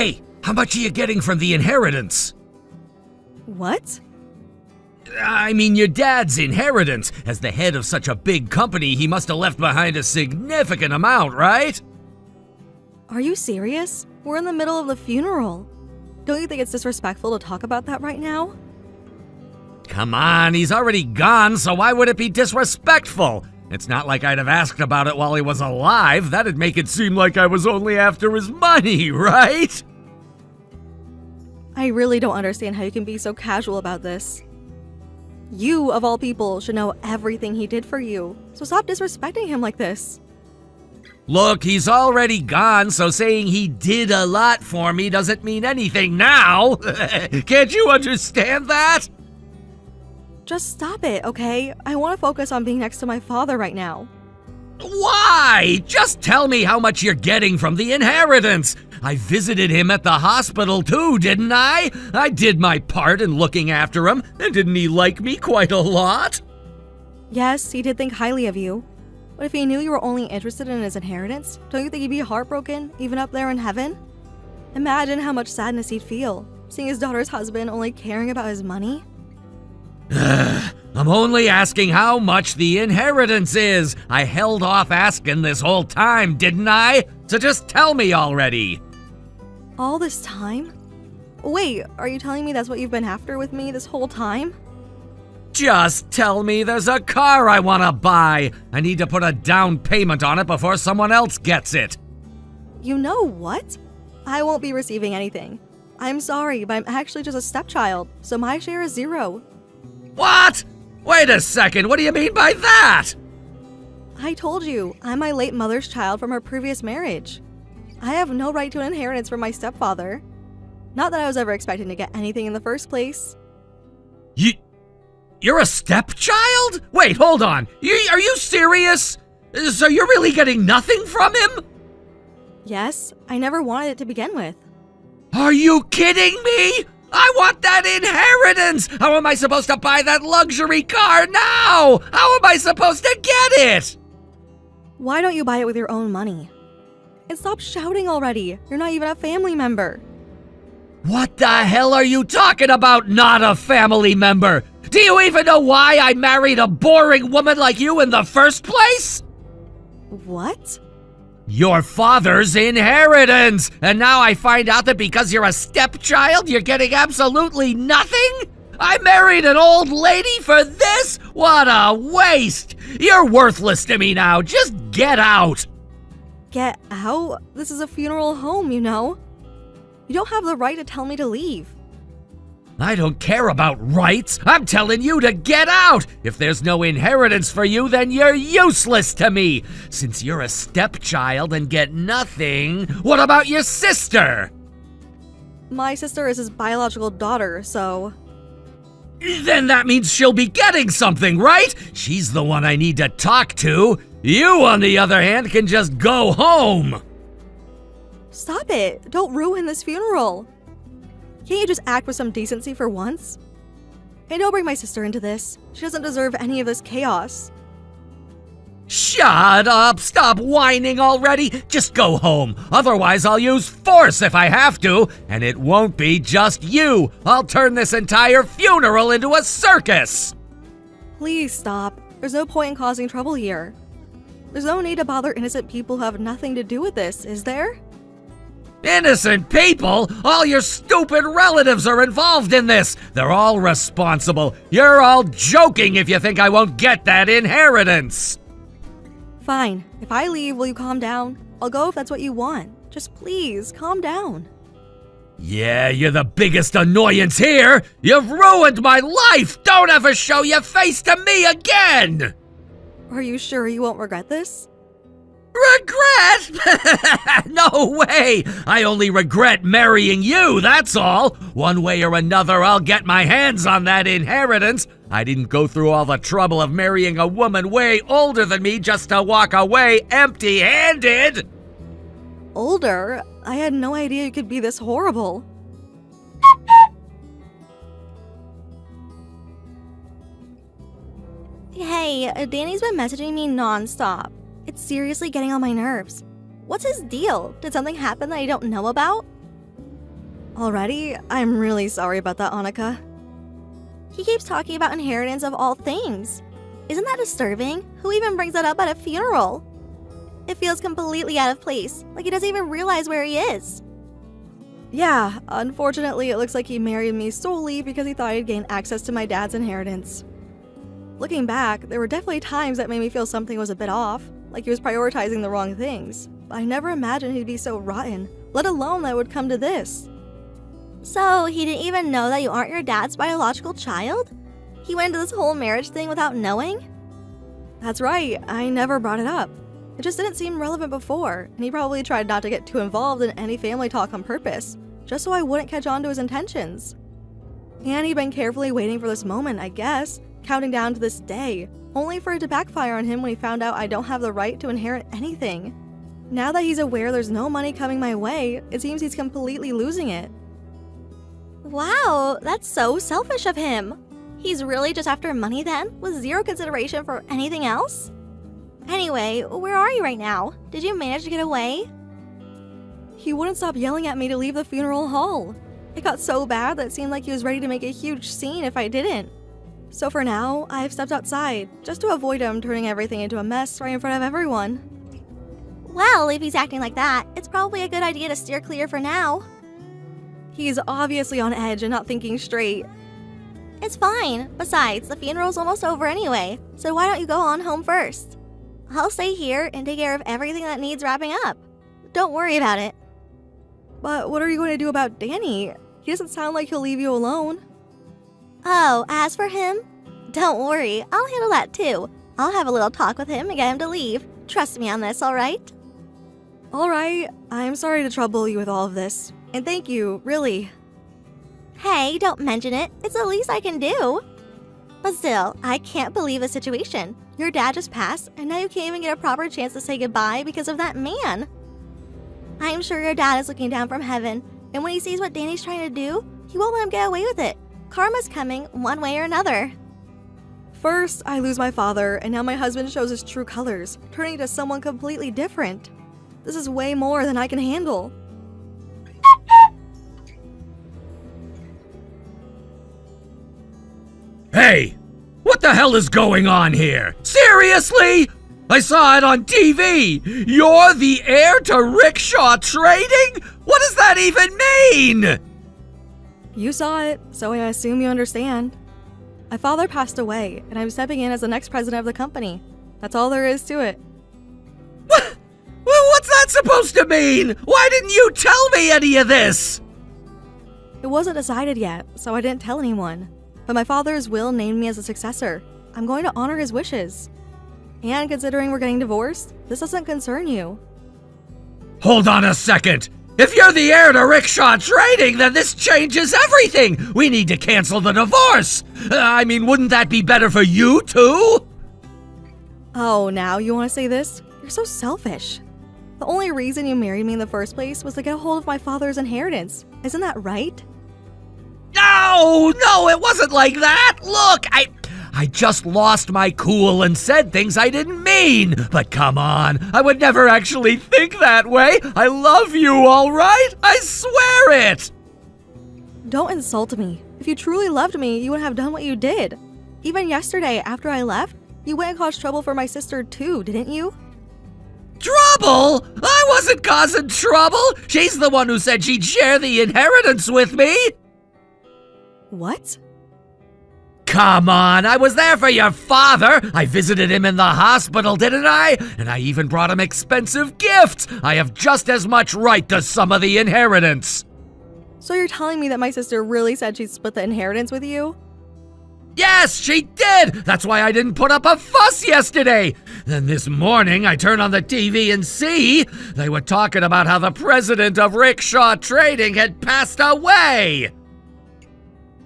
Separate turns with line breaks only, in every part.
Hey, how much are you getting from the inheritance?
What?
I mean, your dad's inheritance. As the head of such a big company, he must have left behind a significant amount, right?
Are you serious? We're in the middle of the funeral. Don't you think it's disrespectful to talk about that right now?
Come on, he's already gone, so why would it be disrespectful? It's not like I'd have asked about it while he was alive. That'd make it seem like I was only after his money, right?
I really don't understand how you can be so casual about this. You, of all people, should know everything he did for you, so stop disrespecting him like this.
Look, he's already gone, so saying he did a lot for me doesn't mean anything now. Can't you understand that?
Just stop it, okay? I want to focus on being next to my father right now.
Why? Just tell me how much you're getting from the inheritance. I visited him at the hospital too, didn't I? I did my part in looking after him, and didn't he like me quite a lot?
Yes, he did think highly of you. But if he knew you were only interested in his inheritance, don't you think he'd be heartbroken, even up there in heaven? Imagine how much sadness he'd feel, seeing his daughter's husband only caring about his money.
I'm only asking how much the inheritance is. I held off asking this whole time, didn't I? So just tell me already.
All this time? Wait, are you telling me that's what you've been after with me this whole time?
Just tell me there's a car I want to buy. I need to put a down payment on it before someone else gets it.
You know what? I won't be receiving anything. I'm sorry, but I'm actually just a stepchild, so my share is 0.
What? Wait a second, what do you mean by that?
I told you, I'm my late mother's child from her previous marriage. I have no right to an inheritance from my stepfather. Not that I was ever expecting to get anything in the first place.
You're a stepchild? Wait, hold on. Are you serious? So you're really getting nothing from him?
Yes, I never wanted it to begin with.
Are you kidding me? I want that inheritance! How am I supposed to buy that luxury car now? How am I supposed to get it?
Why don't you buy it with your own money? And stop shouting already. You're not even a family member.
What the hell are you talking about, not a family member? Do you even know why I married a boring woman like you in the first place?
What?
Your father's inheritance! And now I find out that because you're a stepchild, you're getting absolutely nothing? I married an old lady for this? What a waste! You're worthless to me now. Just get out.
Get out? This is a funeral home, you know. You don't have the right to tell me to leave.
I don't care about rights. I'm telling you to get out. If there's no inheritance for you, then you're useless to me. Since you're a stepchild and get nothing, what about your sister?
My sister is his biological daughter, so...
Then that means she'll be getting something, right? She's the one I need to talk to. You, on the other hand, can just go home.
Stop it. Don't ruin this funeral. Can't you just act with some decency for once? And don't bring my sister into this. She doesn't deserve any of this chaos.
Shut up! Stop whining already! Just go home. Otherwise, I'll use force if I have to. And it won't be just you. I'll turn this entire funeral into a circus.
Please stop. There's no point in causing trouble here. There's no need to bother innocent people who have nothing to do with this, is there?
Innocent people? All your stupid relatives are involved in this. They're all responsible. You're all joking if you think I won't get that inheritance.
Fine. If I leave, will you calm down? I'll go if that's what you want. Just please, calm down.
Yeah, you're the biggest annoyance here. You've ruined my life. Don't ever show your face to me again.
Are you sure you won't regret this?
Regret? No way! I only regret marrying you, that's all. One way or another, I'll get my hands on that inheritance. I didn't go through all the trouble of marrying a woman way older than me just to walk away empty-handed.
Older? I had no idea you could be this horrible. Hey, Danny's been messaging me non-stop. It's seriously getting on my nerves. What's his deal? Did something happen that I don't know about? Already? I'm really sorry about that, Annika. He keeps talking about inheritance of all things. Isn't that disturbing? Who even brings that up at a funeral? It feels completely out of place, like he doesn't even realize where he is. Yeah, unfortunately, it looks like he married me solely because he thought he'd gain access to my dad's inheritance. Looking back, there were definitely times that made me feel something was a bit off, like he was prioritizing the wrong things. But I never imagined he'd be so rotten, let alone that it would come to this. So, he didn't even know that you aren't your dad's biological child? He went into this whole marriage thing without knowing? That's right, I never brought it up. It just didn't seem relevant before, and he probably tried not to get too involved in any family talk on purpose, just so I wouldn't catch on to his intentions. And he'd been carefully waiting for this moment, I guess, counting down to this day, only for it to backfire on him when he found out I don't have the right to inherit anything. Now that he's aware there's no money coming my way, it seems he's completely losing it. Wow, that's so selfish of him. He's really just after money then, with zero consideration for anything else? Anyway, where are you right now? Did you manage to get away? He wouldn't stop yelling at me to leave the funeral hall. It got so bad that it seemed like he was ready to make a huge scene if I didn't. So for now, I've stepped outside, just to avoid him turning everything into a mess right in front of everyone. Well, if he's acting like that, it's probably a good idea to steer clear for now. He's obviously on edge and not thinking straight. It's fine. Besides, the funeral's almost over anyway, so why don't you go on home first? I'll stay here and take care of everything that needs wrapping up. Don't worry about it. But what are you going to do about Danny? He doesn't sound like he'll leave you alone. Oh, as for him? Don't worry, I'll handle that too. I'll have a little talk with him and get him to leave. Trust me on this, alright? Alright, I'm sorry to trouble you with all of this. And thank you, really. Hey, don't mention it. It's the least I can do. But still, I can't believe the situation. Your dad just passed, and now you can't even get a proper chance to say goodbye because of that man. I'm sure your dad is looking down from heaven, and when he sees what Danny's trying to do, he won't let him get away with it. Karma's coming one way or another. First, I lose my father, and now my husband shows his true colors, turning into someone completely different. This is way more than I can handle.
Hey! What the hell is going on here? Seriously? I saw it on TV! You're the heir to rickshaw trading? What does that even mean?
You saw it, so I assume you understand. My father passed away, and I'm stepping in as the next president of the company. That's all there is to it.
What's that supposed to mean? Why didn't you tell me any of this?
It wasn't decided yet, so I didn't tell anyone. But my father's will named me as a successor. I'm going to honor his wishes. And considering we're getting divorced, this doesn't concern you.
Hold on a second. If you're the heir to rickshaw trading, then this changes everything. We need to cancel the divorce. Wouldn't that be better for you too?
Oh, now you want to say this? You're so selfish. The only reason you married me in the first place was to get a hold of my father's inheritance. Isn't that right?
No, it wasn't like that. Look, I just lost my cool and said things I didn't mean. But come on, I would never actually think that way. I love you, all right? I swear it.
Don't insult me. If you truly loved me, you would have done what you did. Even yesterday, after I left, you went and caused trouble for my sister too, didn't you?
Trouble? I wasn't causing trouble. She's the one who said she'd share the inheritance with me.
What?
Come on, I was there for your father. I visited him in the hospital, didn't I? And I even brought him expensive gifts. I have just as much right to some of the inheritance.
So you're telling me that my sister really said she'd split the inheritance with you?
Yes, she did! That's why I didn't put up a fuss yesterday. Then this morning, I turn on the TV and see they were talking about how the president of Rickshaw Trading had passed away.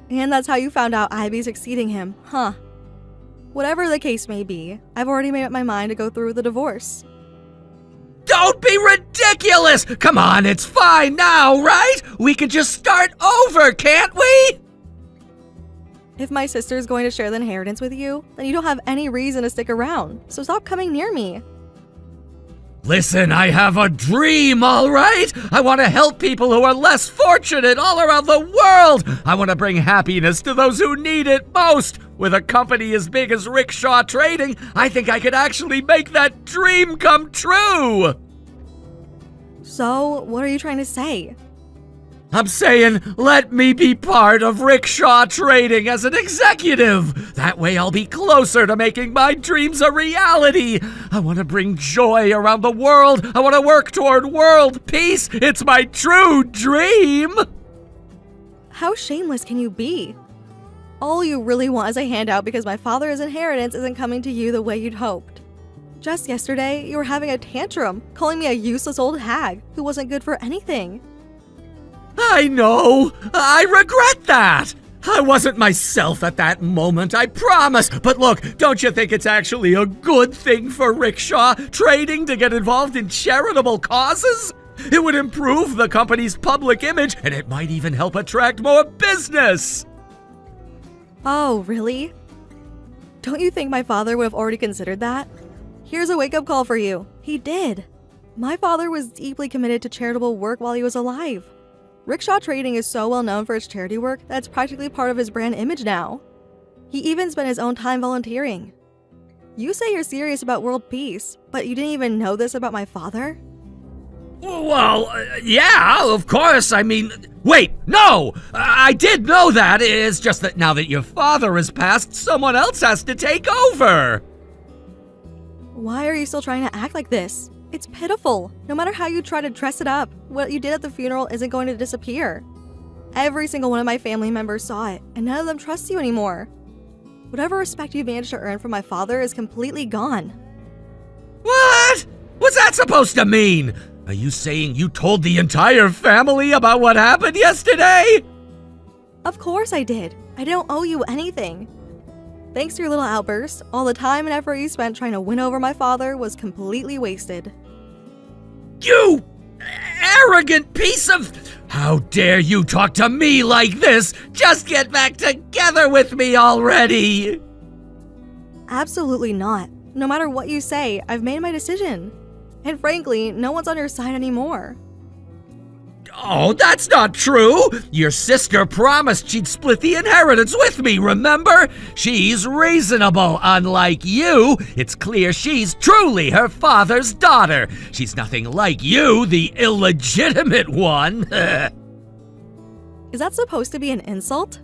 And that's how you found out I'd be succeeding him, huh? Whatever the case may be, I've already made up my mind to go through with the divorce.
Don't be ridiculous! Come on, it's fine now, right? We could just start over, can't we?
If my sister's going to share the inheritance with you, then you don't have any reason to stick around, so stop coming near me.
Listen, I have a dream, all right? I want to help people who are less fortunate all around the world. I want to bring happiness to those who need it most. With a company as big as Rickshaw Trading, I think I could actually make that dream come true.
So, what are you trying to say?
I'm saying, let me be part of Rickshaw Trading as an executive. That way I'll be closer to making my dreams a reality. I want to bring joy around the world. I want to work toward world peace. It's my true dream.
How shameless can you be? All you really want is a handout because my father's inheritance isn't coming to you the way you'd hoped. Just yesterday, you were having a tantrum, calling me a useless old hag who wasn't good for anything.
I know. I regret that. I wasn't myself at that moment, I promise. But look, don't you think it's actually a good thing for Rickshaw Trading to get involved in charitable causes? It would improve the company's public image, and it might even help attract more business.
Oh, really? Don't you think my father would have already considered that? Here's a wake-up call for you. He did. My father was deeply committed to charitable work while he was alive. Rickshaw Trading is so well known for its charity work that it's practically part of his brand image now. He even spent his own time volunteering. You say you're serious about world peace, but you didn't even know this about my father?
Well, yeah, of course. I mean, wait, no! I did know that. It's just that now that your father has passed, someone else has to take over.
Why are you still trying to act like this? It's pitiful. No matter how you try to dress it up, what you did at the funeral isn't going to disappear. Every single one of my family members saw it, and none of them trust you anymore. Whatever respect you've managed to earn from my father is completely gone.
What? What's that supposed to mean? Are you saying you told the entire family about what happened yesterday?
Of course I did. I don't owe you anything. Thanks to your little outburst, all the time and effort you spent trying to win over my father was completely wasted.
You arrogant piece of... How dare you talk to me like this? Just get back together with me already!
Absolutely not. No matter what you say, I've made my decision. And frankly, no one's on your side anymore.
Oh, that's not true! Your sister promised she'd split the inheritance with me, remember? She's reasonable, unlike you. It's clear she's truly her father's daughter. She's nothing like you, the illegitimate one.
Is that supposed to be an insult?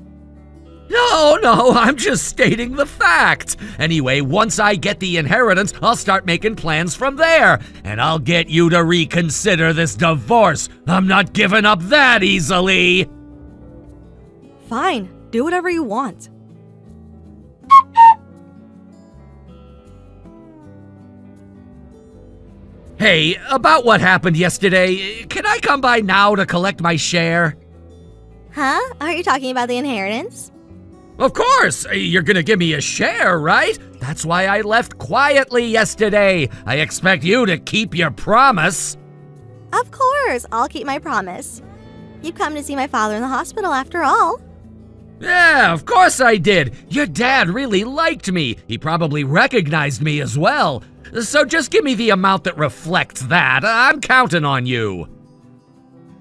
No, I'm just stating the fact. Anyway, once I get the inheritance, I'll start making plans from there. And I'll get you to reconsider this divorce. I'm not giving up that easily.
Fine, do whatever you want.
Hey, about what happened yesterday, can I come by now to collect my share?
Huh? Are you talking about the inheritance?
Of course! You're gonna give me a share, right? That's why I left quietly yesterday. I expect you to keep your promise.
Of course, I'll keep my promise. You come to see my father in the hospital after all.
Yeah, of course I did. Your dad really liked me. He probably recognized me as well. So just give me the amount that reflects that. I'm counting on you.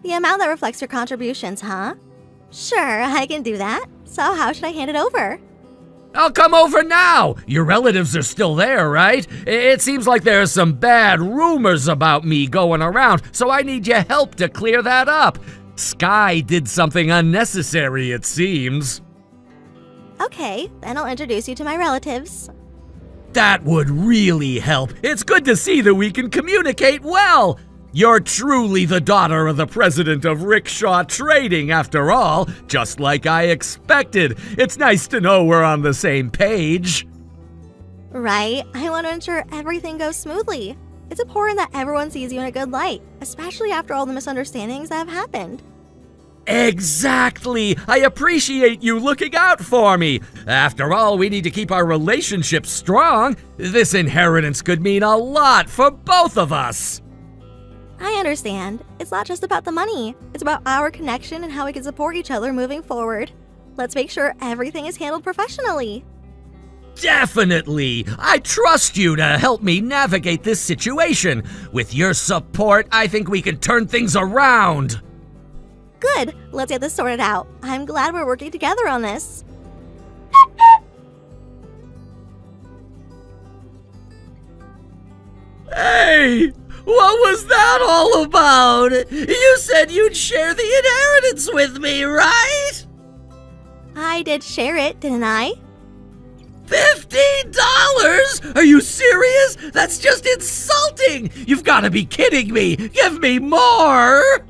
The amount that reflects your contributions, huh? Sure, I can do that. So how should I hand it over?
I'll come over now. Your relatives are still there, right? It seems like there's some bad rumors about me going around, so I need your help to clear that up. Sky did something unnecessary, it seems.
Okay, then I'll introduce you to my relatives.
That would really help. It's good to see that we can communicate well. You're truly the daughter of the president of Rickshaw Trading, after all, just like I expected. It's nice to know we're on the same page.
Right, I want to ensure everything goes smoothly. It's important that everyone sees you in a good light, especially after all the misunderstandings that have happened.
Exactly! I appreciate you looking out for me. After all, we need to keep our relationship strong. This inheritance could mean a lot for both of us.
I understand. It's not just about the money. It's about our connection and how we can support each other moving forward. Let's make sure everything is handled professionally.
Definitely! I trust you to help me navigate this situation. With your support, I think we can turn things around.
Good, let's get this sorted out. I'm glad we're working together on this.
Hey! What was that all about? You said you'd share the inheritance with me, right?
I did share it, didn't I?
$15? Are you serious? That's just insulting! You've got to be kidding me! Give me more!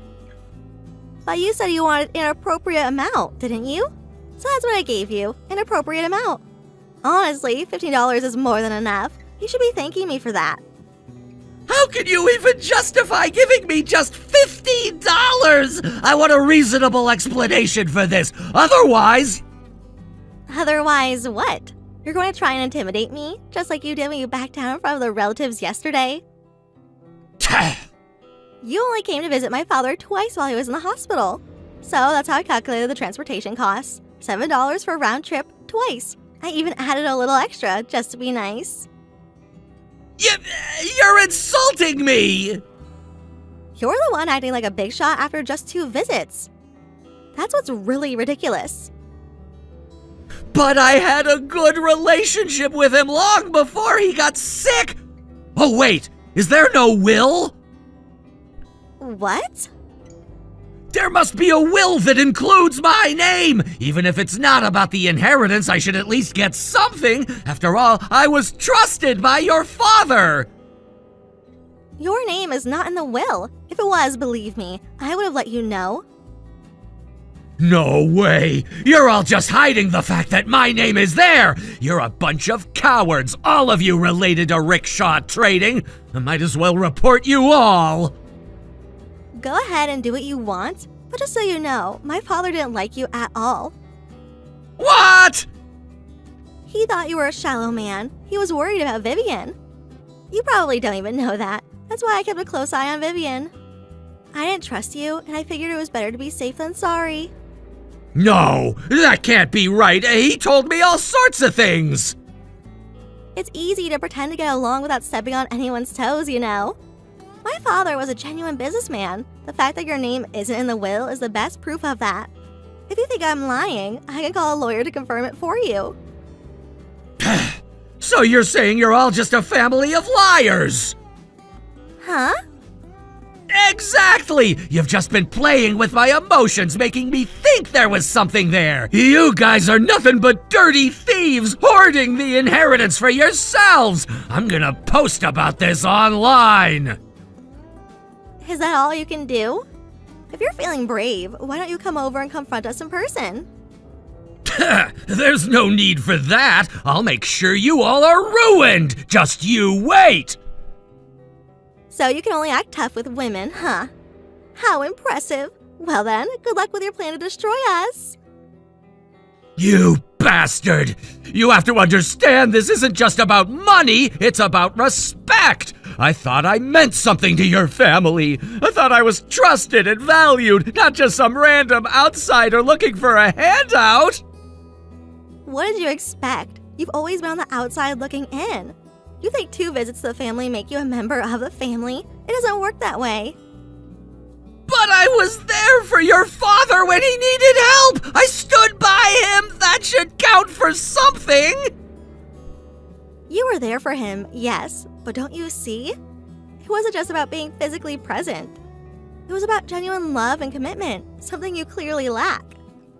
But you said you wanted an appropriate amount, didn't you? So that's what I gave you, an appropriate amount. Honestly, $15 is more than enough. You should be thanking me for that.
How can you even justify giving me just $15? I want a reasonable explanation for this. Otherwise...
Otherwise, what? You're going to try and intimidate me, just like you did when you backed down in front of the relatives yesterday? You only came to visit my father twice while he was in the hospital. So that's how I calculated the transportation costs. $7 for a round trip twice. I even added a little extra just to be nice.
You're insulting me!
You're the one acting like a big shot after just 2 visits. That's what's really ridiculous.
But I had a good relationship with him long before he got sick! Oh wait, is there no will?
What?
There must be a will that includes my name! Even if it's not about the inheritance, I should at least get something! After all, I was trusted by your father!
Your name is not in the will. If it was, believe me, I would have let you know.
No way! You're all just hiding the fact that my name is there! You're a bunch of cowards, all of you related to rickshaw trading! I might as well report you all!
Go ahead and do what you want, but just so you know, my father didn't like you at all.
What?!
He thought you were a shallow man. He was worried about Vivian. You probably don't even know that. That's why I kept a close eye on Vivian. I didn't trust you, and I figured it was better to be safe than sorry.
No, that can't be right. He told me all sorts of things.
It's easy to pretend to get along without stepping on anyone's toes, you know. My father was a genuine businessman. The fact that your name isn't in the will is the best proof of that. If you think I'm lying, I can call a lawyer to confirm it for you.
So you're saying you're all just a family of liars?
Huh?
Exactly! You've just been playing with my emotions, making me think there was something there. You guys are nothing but dirty thieves, hoarding the inheritance for yourselves. I'm gonna post about this online.
Is that all you can do? If you're feeling brave, why don't you come over and confront us in person?
There's no need for that. I'll make sure you all are ruined. Just you wait.
So you can only act tough with women, huh? How impressive. Well then, good luck with your plan to destroy us.
You bastard! You have to understand this isn't just about money, it's about respect! I thought I meant something to your family. I thought I was trusted and valued, not just some random outsider looking for a handout!
What did you expect? You've always been on the outside looking in. You think 2 visits to the family make you a member of the family? It doesn't work that way.
But I was there for your father when he needed help! I stood by him! That should count for something!
You were there for him, yes, but don't you see? It wasn't just about being physically present. It was about genuine love and commitment, something you clearly lack.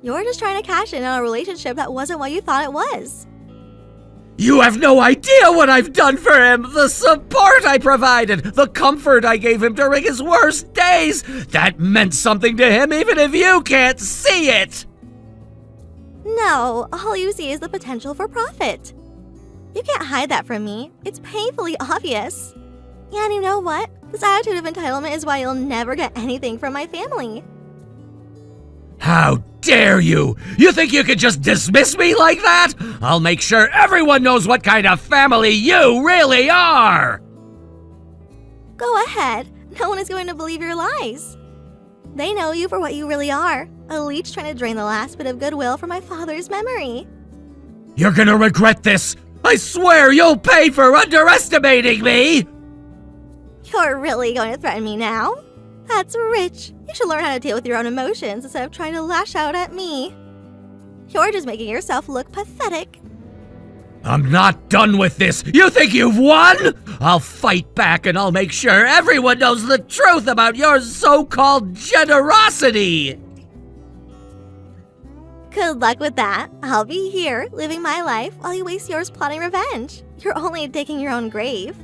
You're just trying to cash in on a relationship that wasn't what you thought it was.
You have no idea what I've done for him! The support I provided! The comfort I gave him during his worst days! That meant something to him even if you can't see it!
No, all you see is the potential for profit. You can't hide that from me. It's painfully obvious. And you know what? This attitude of entitlement is why you'll never get anything from my family.
How dare you! You think you could just dismiss me like that? I'll make sure everyone knows what kind of family you really are!
Go ahead. No one is going to believe your lies. They know you for what you really are, a leech trying to drain the last bit of goodwill from my father's memory.
You're gonna regret this! I swear you'll pay for underestimating me!
You're really going to threaten me now? That's rich. You should learn how to deal with your own emotions instead of trying to lash out at me. You're just making yourself look pathetic.
I'm not done with this. You think you've won? I'll fight back and I'll make sure everyone knows the truth about your so-called generosity.
Good luck with that. I'll be here, living my life, while you waste yours plotting revenge. You're only digging your own grave.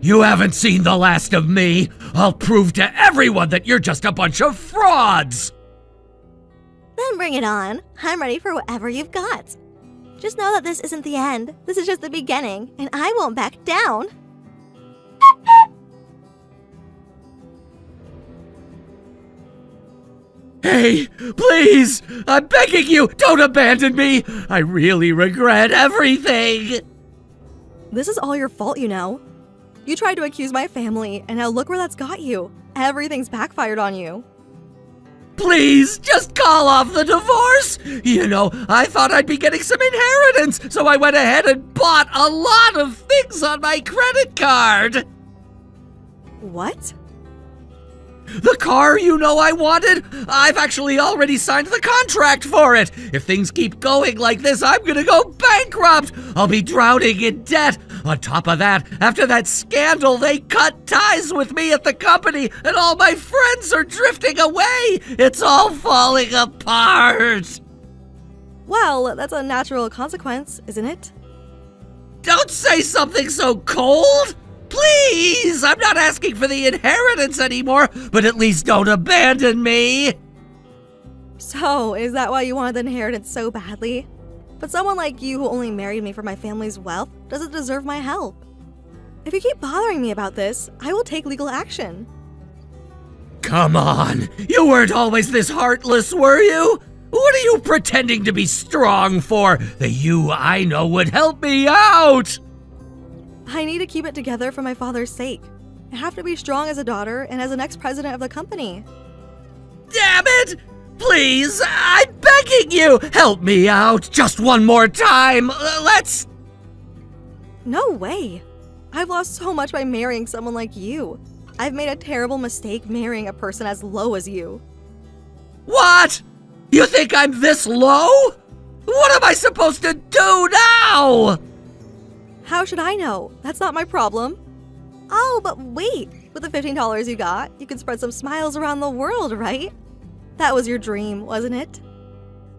You haven't seen the last of me. I'll prove to everyone that you're just a bunch of frauds.
Then bring it on. I'm ready for whatever you've got. Just know that this isn't the end. This is just the beginning, and I won't back down.
Hey, please, I'm begging you, don't abandon me. I really regret everything.
This is all your fault, you know. You tried to accuse my family, and now look where that's got you. Everything's backfired on you.
Please, just call off the divorce. You know, I thought I'd be getting some inheritance, so I went ahead and bought a lot of things on my credit card.
What?
The car you know I wanted? I've actually already signed the contract for it. If things keep going like this, I'm gonna go bankrupt. I'll be drowning in debt. On top of that, after that scandal, they cut ties with me at the company, and all my friends are drifting away. It's all falling apart.
Well, that's a natural consequence, isn't it?
Don't say something so cold. Please, I'm not asking for the inheritance anymore, but at least don't abandon me.
So, is that why you wanted the inheritance so badly? But someone like you who only married me for my family's wealth doesn't deserve my help. If you keep bothering me about this, I will take legal action.
Come on, you weren't always this heartless, were you? What are you pretending to be strong for? The you I know would help me out.
I need to keep it together for my father's sake. I have to be strong as a daughter and as the next president of the company.
Damn it! Please, I'm begging you, help me out just one more time. Let's...
No way. I've lost so much by marrying someone like you. I've made a terrible mistake marrying a person as low as you.
What? You think I'm this low? What am I supposed to do now?
How should I know? That's not my problem. Oh, but wait. With the $15 you got, you can spread some smiles around the world, right? That was your dream, wasn't it?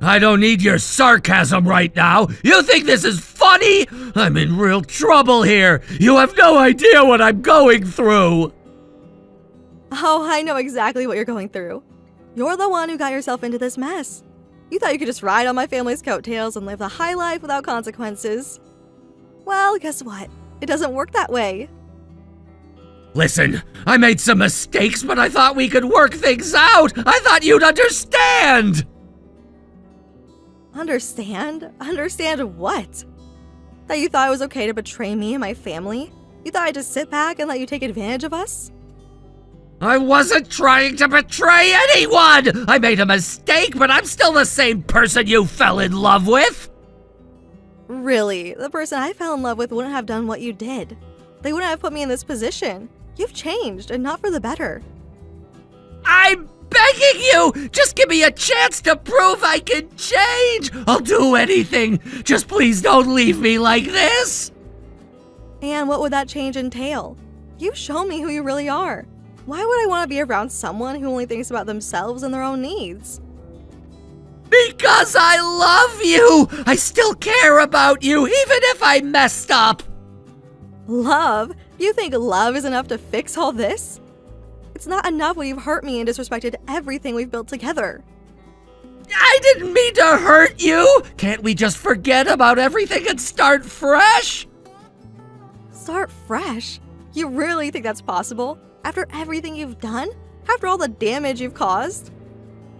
I don't need your sarcasm right now. You think this is funny? I'm in real trouble here. You have no idea what I'm going through.
Oh, I know exactly what you're going through. You're the one who got yourself into this mess. You thought you could just ride on my family's coattails and live the high life without consequences. Well, guess what? It doesn't work that way.
Listen, I made some mistakes, but I thought we could work things out. I thought you'd understand.
Understand? Understand what? That you thought it was okay to betray me and my family? You thought I'd just sit back and let you take advantage of us?
I wasn't trying to betray anyone. I made a mistake, but I'm still the same person you fell in love with.
Really, the person I fell in love with wouldn't have done what you did. They wouldn't have put me in this position. You've changed, and not for the better.
I'm begging you! Just give me a chance to prove I can change! I'll do anything! Just please don't leave me like this!
And what would that change entail? You've shown me who you really are. Why would I want to be around someone who only thinks about themselves and their own needs?
Because I love you! I still care about you, even if I messed up!
Love? You think love is enough to fix all this? It's not enough when you've hurt me and disrespected everything we've built together.
I didn't mean to hurt you! Can't we just forget about everything and start fresh?
Start fresh? You really think that's possible? After everything you've done? After all the damage you've caused?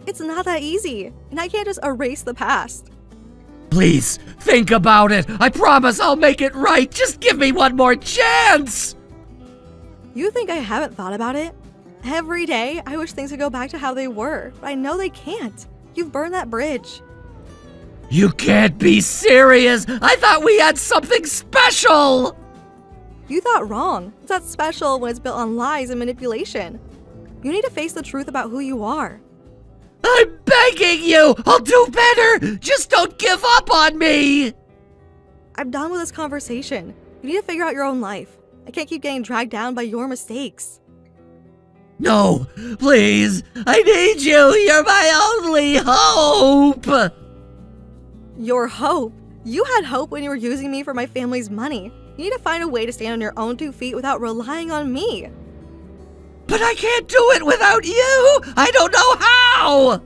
It's not that easy, and I can't just erase the past.
Please, think about it. I promise I'll make it right. Just give me one more chance.
You think I haven't thought about it? Every day, I wish things could go back to how they were, but I know they can't. You've burned that bridge.
You can't be serious! I thought we had something special!
You thought wrong. It's not special when it's built on lies and manipulation. You need to face the truth about who you are.
I'm begging you! I'll do better! Just don't give up on me!
I'm done with this conversation. You need to figure out your own life. I can't keep getting dragged down by your mistakes.
No, please! I need you! You're my only hope!
Your hope? You had hope when you were using me for my family's money. You need to find a way to stand on your own 2 feet without relying on me.
But I can't do it without you! I don't know how!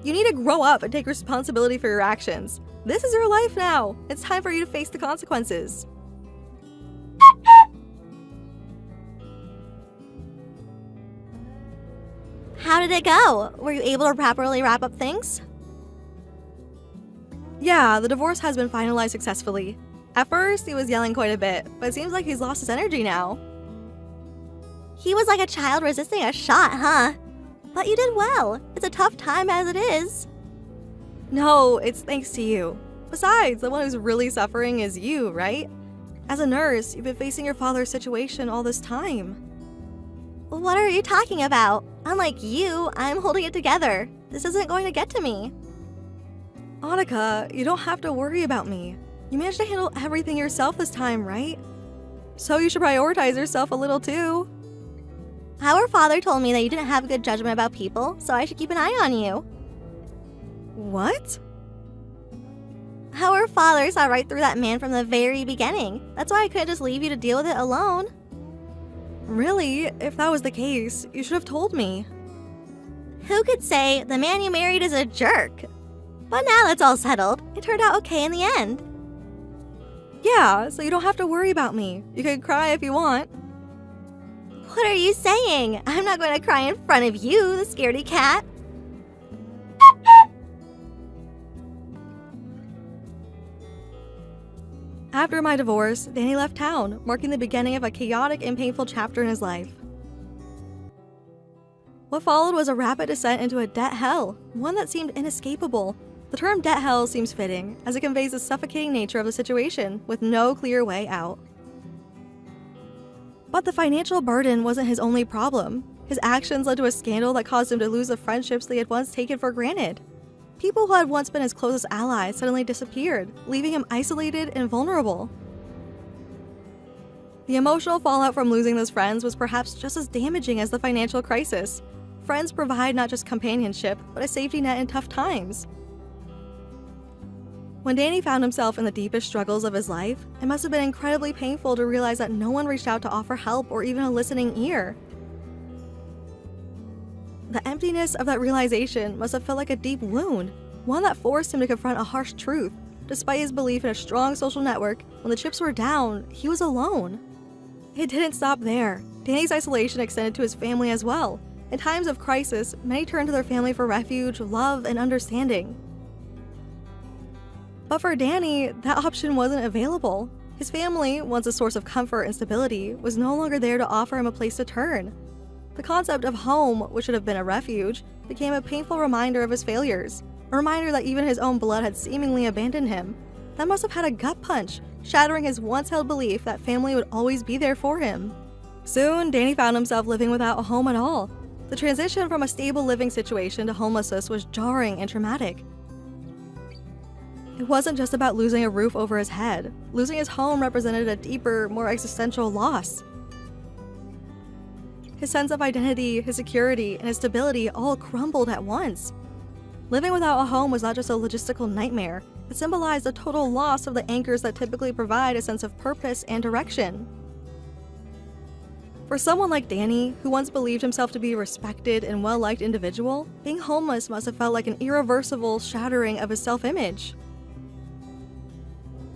You need to grow up and take responsibility for your actions. This is your life now. It's time for you to face the consequences.
How did it go? Were you able to properly wrap up things?
Yeah, the divorce has been finalized successfully. At first, he was yelling quite a bit, but it seems like he's lost his energy now.
He was like a child resisting a shot, huh? But you did well. It's a tough time as it is.
No, it's thanks to you. Besides, the one who's really suffering is you, right? As a nurse, you've been facing your father's situation all this time.
What are you talking about? Unlike you, I'm holding it together. This isn't going to get to me.
Annika, you don't have to worry about me. You managed to handle everything yourself this time, right? So you should prioritize yourself a little too.
Our father told me that you didn't have good judgment about people, so I should keep an eye on you.
What?
Our father saw right through that man from the very beginning. That's why I couldn't just leave you to deal with it alone.
Really? If that was the case, you should have told me.
Who could say the man you married is a jerk? But now that's all settled. It turned out okay in the end.
Yeah, so you don't have to worry about me. You can cry if you want.
What are you saying? I'm not going to cry in front of you, the scaredy cat.
After my divorce, Danny left town, marking the beginning of a chaotic and painful chapter in his life. What followed was a rapid descent into a debt hell, one that seemed inescapable. The term debt hell seems fitting, as it conveys the suffocating nature of the situation, with no clear way out. But the financial burden wasn't his only problem. His actions led to a scandal that caused him to lose the friendships they had once taken for granted. People who had once been his closest allies suddenly disappeared, leaving him isolated and vulnerable. The emotional fallout from losing those friends was perhaps just as damaging as the financial crisis. Friends provide not just companionship, but a safety net in tough times. When Danny found himself in the deepest struggles of his life, it must have been incredibly painful to realize that no one reached out to offer help or even a listening ear. The emptiness of that realization must have felt like a deep wound, one that forced him to confront a harsh truth. Despite his belief in a strong social network, when the chips were down, he was alone. It didn't stop there. Danny's isolation extended to his family as well. In times of crisis, many turned to their family for refuge, love, and understanding. But for Danny, that option wasn't available. His family, once a source of comfort and stability, was no longer there to offer him a place to turn. The concept of home, which should have been a refuge, became a painful reminder of his failures, a reminder that even his own blood had seemingly abandoned him. That must have had a gut punch, shattering his once-held belief that family would always be there for him. Soon, Danny found himself living without a home at all. The transition from a stable living situation to homelessness was jarring and traumatic. It wasn't just about losing a roof over his head. Losing his home represented a deeper, more existential loss. His sense of identity, his security, and his stability all crumbled at once. Living without a home was not just a logistical nightmare. It symbolized a total loss of the anchors that typically provide a sense of purpose and direction. For someone like Danny, who once believed himself to be a respected and well-liked individual, being homeless must have felt like an irreversible shattering of his self-image.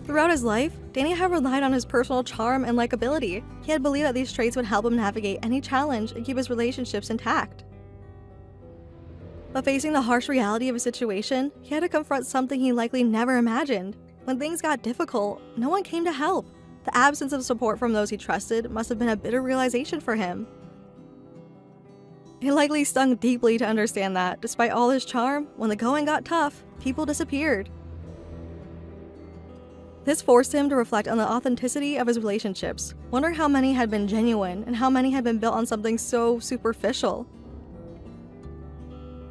Throughout his life, Danny had relied on his personal charm and likability. He had believed that these traits would help him navigate any challenge and keep his relationships intact. But facing the harsh reality of his situation, he had to confront something he likely never imagined. When things got difficult, no one came to help. The absence of support from those he trusted must have been a bitter realization for him. It likely stung deeply to understand that, despite all his charm, when the going got tough, people disappeared. This forced him to reflect on the authenticity of his relationships, wondering how many had been genuine and how many had been built on something so superficial.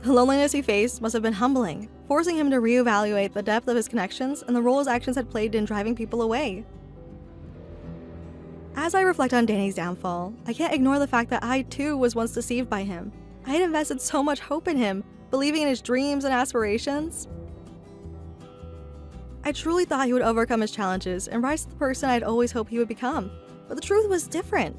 The loneliness he faced must have been humbling, forcing him to reevaluate the depth of his connections and the role his actions had played in driving people away. As I reflect on Danny's downfall, I can't ignore the fact that I too was once deceived by him. I had invested so much hope in him, believing in his dreams and aspirations. I truly thought he would overcome his challenges and rise to the person I'd always hoped he would become, but the truth was different.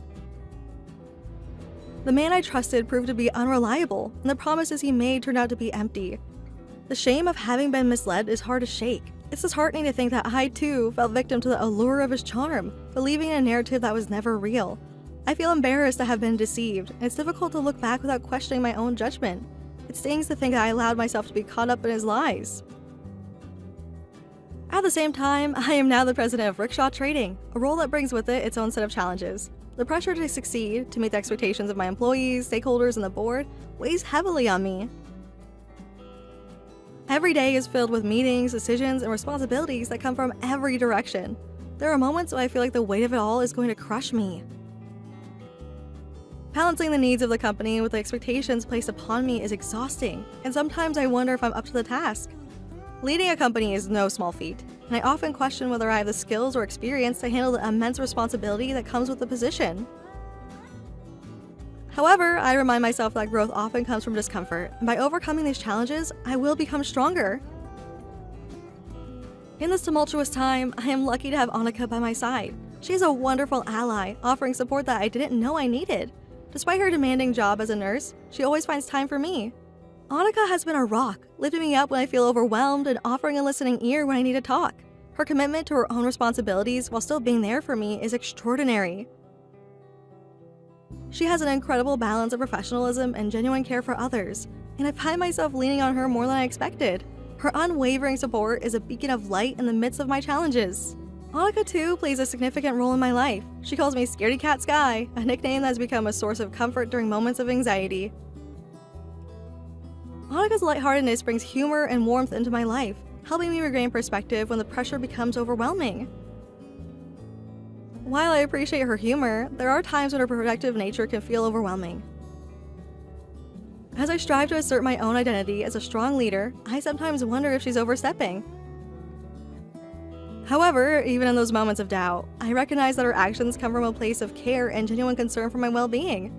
The man I trusted proved to be unreliable, and the promises he made turned out to be empty. The shame of having been misled is hard to shake. It's disheartening to think that I too fell victim to the allure of his charm, believing in a narrative that was never real. I feel embarrassed to have been deceived, and it's difficult to look back without questioning my own judgment. It stings to think that I allowed myself to be caught up in his lies. At the same time, I am now the president of Rickshaw Trading, a role that brings with it its own set of challenges. The pressure to succeed, to meet the expectations of my employees, stakeholders, and the board, weighs heavily on me. Every day is filled with meetings, decisions, and responsibilities that come from every direction. There are moments where I feel like the weight of it all is going to crush me. Balancing the needs of the company with the expectations placed upon me is exhausting, and sometimes I wonder if I'm up to the task. Leading a company is no small feat, and I often question whether I have the skills or experience to handle the immense responsibility that comes with the position. However, I remind myself that growth often comes from discomfort, and by overcoming these challenges, I will become stronger. In this tumultuous time, I am lucky to have Annika by my side. She is a wonderful ally, offering support that I didn't know I needed. Despite her demanding job as a nurse, she always finds time for me. Annika has been a rock, lifting me up when I feel overwhelmed and offering a listening ear when I need to talk. Her commitment to her own responsibilities while still being there for me is extraordinary. She has an incredible balance of professionalism and genuine care for others, and I find myself leaning on her more than I expected. Her unwavering support is a beacon of light in the midst of my challenges. Annika too plays a significant role in my life. She calls me Scaredy Cat Sky, a nickname that has become a source of comfort during moments of anxiety. Annika's lightheartedness brings humor and warmth into my life, helping me regain perspective when the pressure becomes overwhelming. While I appreciate her humor, there are times when her protective nature can feel overwhelming. As I strive to assert my own identity as a strong leader, I sometimes wonder if she's overstepping. However, even in those moments of doubt, I recognize that her actions come from a place of care and genuine concern for my well-being.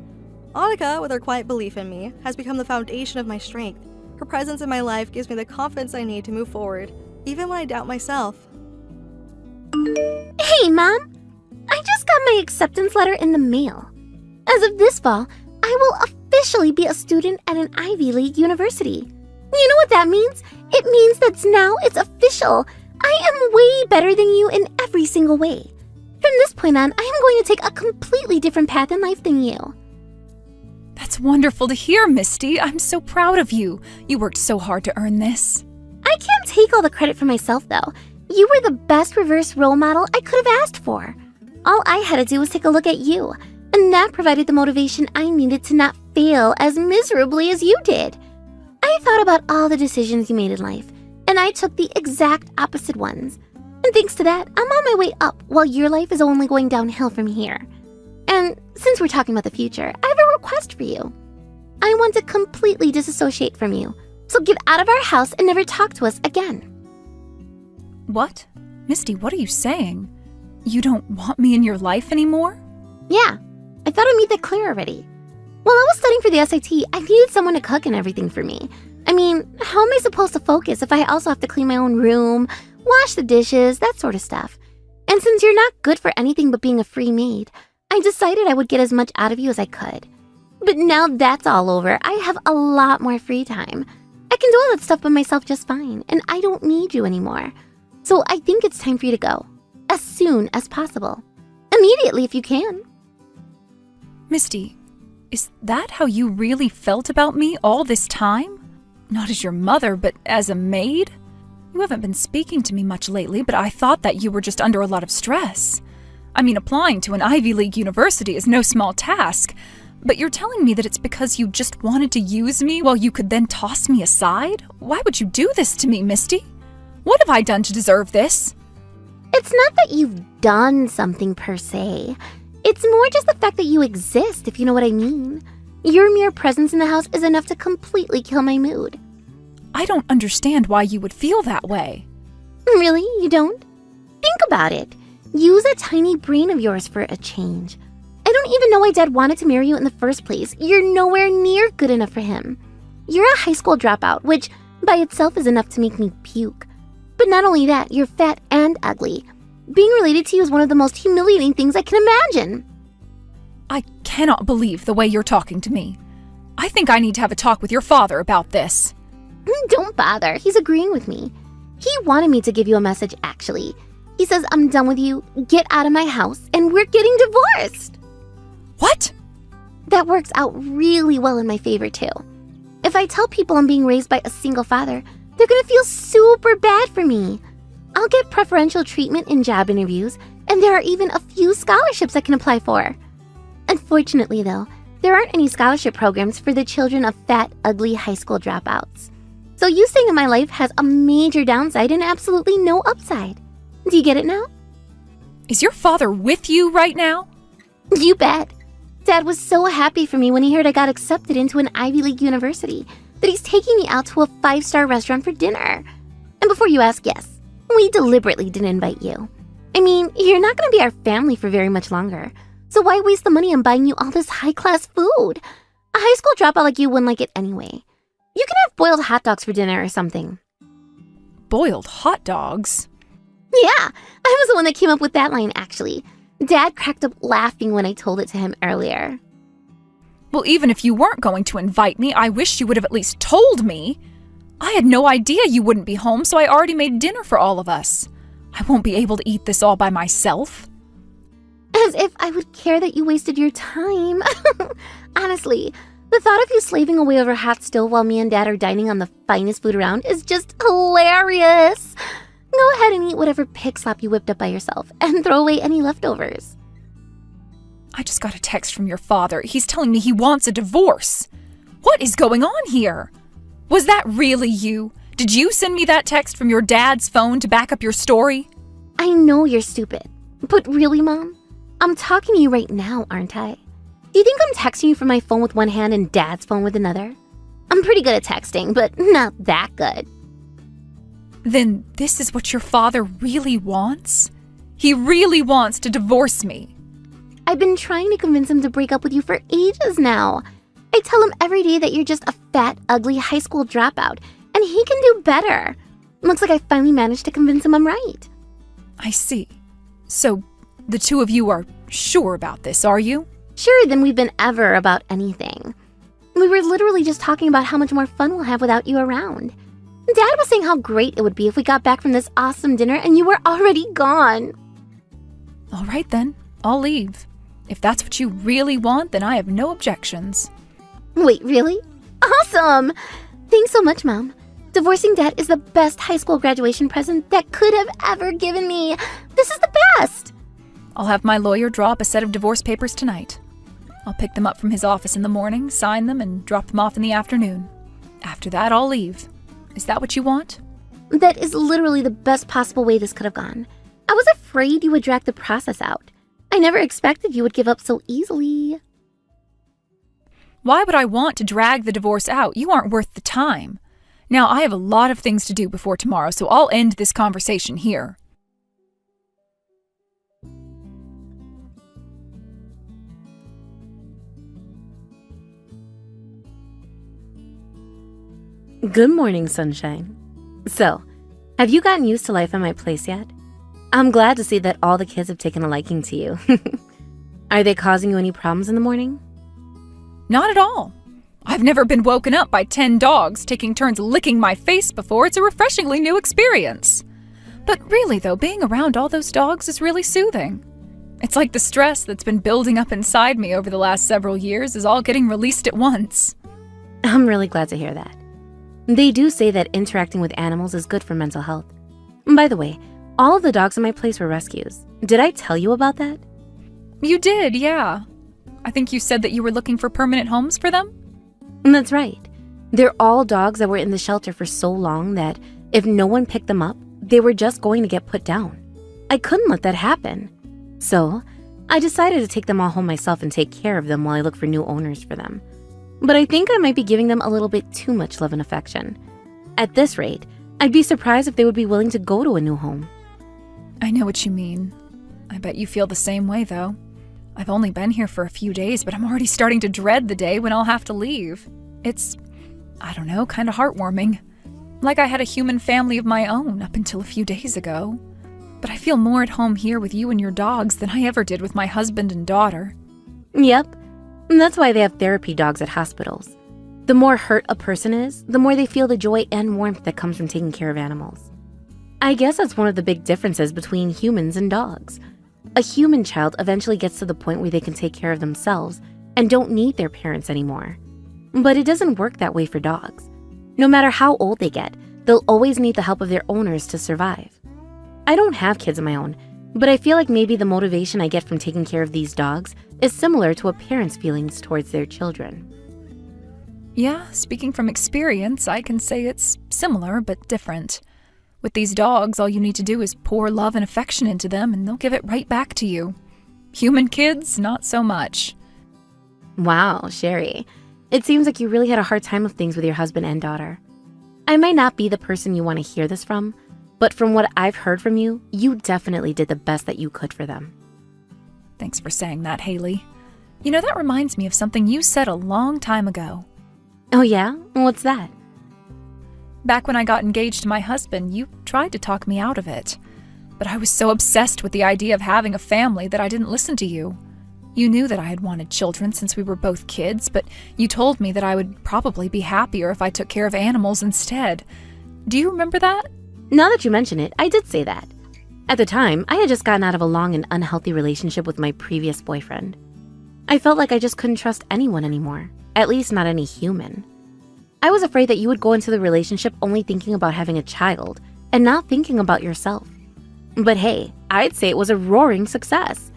Annika, with her quiet belief in me, has become the foundation of my strength. Her presence in my life gives me the confidence I need to move forward, even when I doubt myself.
Hey, Mom! I just got my acceptance letter in the mail. As of this fall, I will officially be a student at an Ivy League university. You know what that means? It means that now it's official. I am way better than you in every single way. From this point on, I am going to take a completely different path in life than you.
That's wonderful to hear, Misty. I'm so proud of you. You worked so hard to earn this.
I can't take all the credit for myself, though. You were the best reverse role model I could have asked for. All I had to do was take a look at you, and that provided the motivation I needed to not fail as miserably as you did. I thought about all the decisions you made in life, and I took the exact opposite ones. And thanks to that, I'm on my way up while your life is only going downhill from here. And since we're talking about the future, I have a request for you. I want to completely disassociate from you, so get out of our house and never talk to us again.
What? Misty, what are you saying? You don't want me in your life anymore?
Yeah, I thought I made that clear already. While I was studying for the SAT, I needed someone to cook and everything for me. I mean, how am I supposed to focus if I also have to clean my own room, wash the dishes, that sort of stuff? And since you're not good for anything but being a free maid, I decided I would get as much out of you as I could. But now that's all over, I have a lot more free time. I can do all that stuff by myself just fine, and I don't need you anymore. So I think it's time for you to go. As soon as possible. Immediately if you can.
Misty, is that how you really felt about me all this time? Not as your mother, but as a maid? You haven't been speaking to me much lately, but I thought that you were just under a lot of stress. I mean, applying to an Ivy League university is no small task, But you're telling me that it's because you just wanted to use me while you could then toss me aside? Why would you do this to me, Misty? What have I done to deserve this?
It's not that you've done something per se. It's more just the fact that you exist, if you know what I mean. Your mere presence in the house is enough to completely kill my mood.
I don't understand why you would feel that way.
Really? You don't? Think about it. Use a tiny brain of yours for a change. I don't even know why Dad wanted to marry you in the first place. You're nowhere near good enough for him. You're a high school dropout, which by itself is enough to make me puke. But not only that, you're fat and ugly. Being related to you is one of the most humiliating things I can imagine.
I cannot believe the way you're talking to me. I think I need to have a talk with your father about this.
Don't bother. He's agreeing with me. He wanted me to give you a message, actually. He says I'm done with you, get out of my house, and we're getting divorced.
What?
That works out really well in my favor, too. If I tell people I'm being raised by a single father, they're gonna feel super bad for me. I'll get preferential treatment in job interviews, and there are even a few scholarships I can apply for. Unfortunately, though, there aren't any scholarship programs for the children of fat, ugly high school dropouts. So you staying in my life has a major downside and absolutely no upside. Do you get it now?
Is your father with you right now?
You bet. Dad was so happy for me when he heard I got accepted into an Ivy League university that he's taking me out to a 5-star restaurant for dinner. And before you ask, yes, we deliberately didn't invite you. I mean, you're not going to be our family for very much longer. So why waste the money on buying you all this high-class food? A high school dropout like you wouldn't like it anyway. You can have boiled hot dogs for dinner or something.
Boiled hot dogs?
Yeah, I was the one that came up with that line, actually. Dad cracked up laughing when I told it to him earlier.
Well, even if you weren't going to invite me, I wish you would have at least told me. I had no idea you wouldn't be home, so I already made dinner for all of us. I won't be able to eat this all by myself.
As if I would care that you wasted your time. Honestly, the thought of you slaving away over hot stove while me and Dad are dining on the finest food around is just hilarious. Go ahead and eat whatever pig slop you whipped up by yourself and throw away any leftovers.
I just got a text from your father. He's telling me he wants a divorce. What is going on here? Was that really you? Did you send me that text from your dad's phone to back up your story?
I know you're stupid, but really, Mom? I'm talking to you right now, aren't I? Do you think I'm texting you from my phone with one hand and Dad's phone with another? I'm pretty good at texting, but not that good.
Then this is what your father really wants? He really wants to divorce me.
I've been trying to convince him to break up with you for ages now. I tell him every day that you're just a fat, ugly high school dropout, and he can do better. Looks like I finally managed to convince him I'm right.
I see. So, the two of you are sure about this, are you?
Surer than we've been ever about anything. We were literally just talking about how much more fun we'll have without you around. Dad was saying how great it would be if we got back from this awesome dinner and you were already gone.
All right then, I'll leave. If that's what you really want, then I have no objections.
Wait, really? Awesome! Thanks so much, Mom. Divorcing Dad is the best high school graduation present that could have ever given me. This is the best!
I'll have my lawyer draw up a set of divorce papers tonight. I'll pick them up from his office in the morning, sign them, and drop them off in the afternoon. After that, I'll leave. Is that what you want?
That is literally the best possible way this could have gone. I was afraid you would drag the process out. I never expected you would give up so easily.
Why would I want to drag the divorce out? You aren't worth the time. Now, I have a lot of things to do before tomorrow, so I'll end this conversation here.
Good morning, sunshine. So, have you gotten used to life at my place yet? I'm glad to see that all the kids have taken a liking to you. Are they causing you any problems in the morning?
Not at all. I've never been woken up by 10 dogs taking turns licking my face before. It's a refreshingly new experience. But really, though, being around all those dogs is really soothing. It's like the stress that's been building up inside me over the last several years is all getting released at once.
I'm really glad to hear that. They do say that interacting with animals is good for mental health. By the way, all of the dogs in my place were rescues. Did I tell you about that?
You did, yeah. I think you said that you were looking for permanent homes for them?
That's right. They're all dogs that were in the shelter for so long that if no one picked them up, they were just going to get put down. I couldn't let that happen. So, I decided to take them all home myself and take care of them while I look for new owners for them. But I think I might be giving them a little bit too much love and affection. At this rate, I'd be surprised if they would be willing to go to a new home.
I know what you mean. I bet you feel the same way, though. I've only been here for a few days, but I'm already starting to dread the day when I'll have to leave. It's, I don't know, kind of heartwarming. Like I had a human family of my own up until a few days ago. But I feel more at home here with you and your dogs than I ever did with my husband and daughter.
Yep, and that's why they have therapy dogs at hospitals. The more hurt a person is, the more they feel the joy and warmth that comes from taking care of animals. I guess that's one of the big differences between humans and dogs. A human child eventually gets to the point where they can take care of themselves and don't need their parents anymore. But it doesn't work that way for dogs. No matter how old they get, they'll always need the help of their owners to survive. I don't have kids of my own, but I feel like maybe the motivation I get from taking care of these dogs is similar to a parent's feelings towards their children.
Yeah, speaking from experience, I can say it's similar but different. With these dogs, all you need to do is pour love and affection into them and they'll give it right back to you. Human kids, not so much.
Wow, Sherry. It seems like you really had a hard time of things with your husband and daughter. I might not be the person you want to hear this from, but from what I've heard from you, you definitely did the best that you could for them.
Thanks for saying that, Haley. You know, that reminds me of something you said a long time ago.
Oh yeah? What's that?
Back when I got engaged to my husband, you tried to talk me out of it. But I was so obsessed with the idea of having a family that I didn't listen to you. You knew that I had wanted children since we were both kids, but you told me that I would probably be happier if I took care of animals instead. Do you remember that?
Now that you mention it, I did say that. At the time, I had just gotten out of a long and unhealthy relationship with my previous boyfriend. I felt like I just couldn't trust anyone anymore, at least not any human. I was afraid that you would go into the relationship only thinking about having a child and not thinking about yourself. But hey, I'd say it was a roaring success.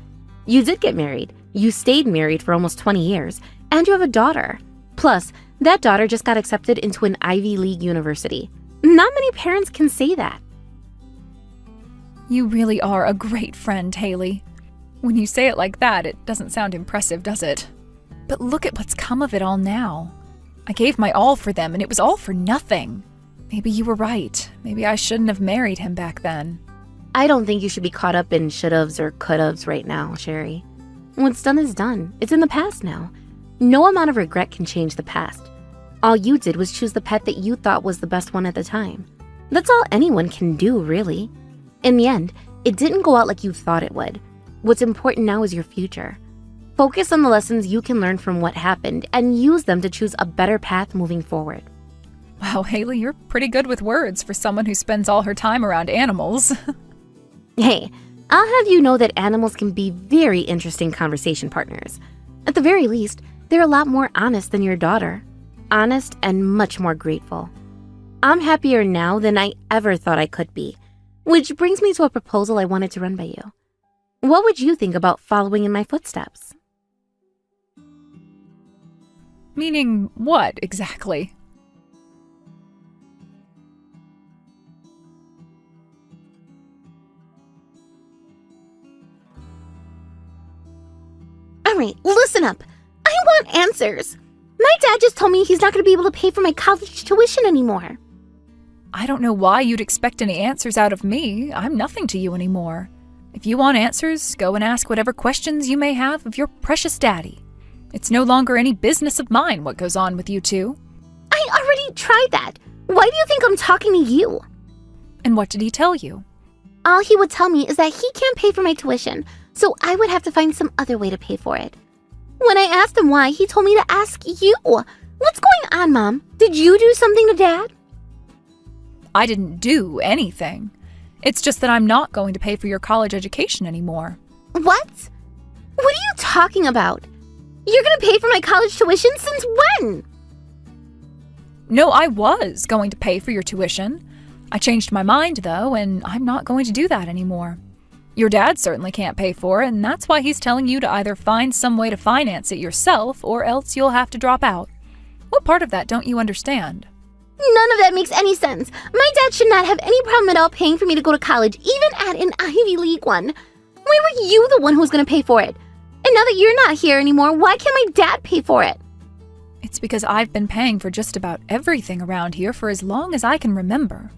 You did get married, you stayed married for almost 20 years, and you have a daughter. Plus, that daughter just got accepted into an Ivy League university. Not many parents can say that.
You really are a great friend, Haley. When you say it like that, it doesn't sound impressive, does it? But look at what's come of it all now. I gave my all for them, and it was all for nothing. Maybe you were right. Maybe I shouldn't have married him back then.
I don't think you should be caught up in should'ves or could'ves right now, Sherry. What's done is done. It's in the past now. No amount of regret can change the past. All you did was choose the pet that you thought was the best one at the time. That's all anyone can do, really. In the end, it didn't go out like you thought it would. What's important now is your future. Focus on the lessons you can learn from what happened and use them to choose a better path moving forward.
Wow, Haley, you're pretty good with words for someone who spends all her time around animals.
Hey, I'll have you know that animals can be very interesting conversation partners. At the very least, they're a lot more honest than your daughter. Honest and much more grateful. I'm happier now than I ever thought I could be. Which brings me to a proposal I wanted to run by you. What would you think about following in my footsteps?
Meaning what, exactly?
Alright, listen up. I want answers. My dad just told me he's not going to be able to pay for my college tuition anymore.
I don't know why you'd expect any answers out of me. I'm nothing to you anymore. If you want answers, go and ask whatever questions you may have of your precious daddy. It's no longer any business of mine what goes on with you two.
I already tried that. Why do you think I'm talking to you?
And what did he tell you?
All he would tell me is that he can't pay for my tuition, so I would have to find some other way to pay for it. When I asked him why, he told me to ask you. What's going on, Mom? Did you do something to Dad?
I didn't do anything. It's just that I'm not going to pay for your college education anymore.
What? What are you talking about? You're gonna pay for my college tuition since when?
No, I was going to pay for your tuition. I changed my mind, though, and I'm not going to do that anymore. Your dad certainly can't pay for it, and that's why he's telling you to either find some way to finance it yourself or else you'll have to drop out. What part of that don't you understand?
None of that makes any sense. My dad should not have any problem at all paying for me to go to college, even at an Ivy League one. Why were you the one who was going to pay for it? And now that you're not here anymore, why can't my dad pay for it?
It's because I've been paying for just about everything around here for as long as I can remember.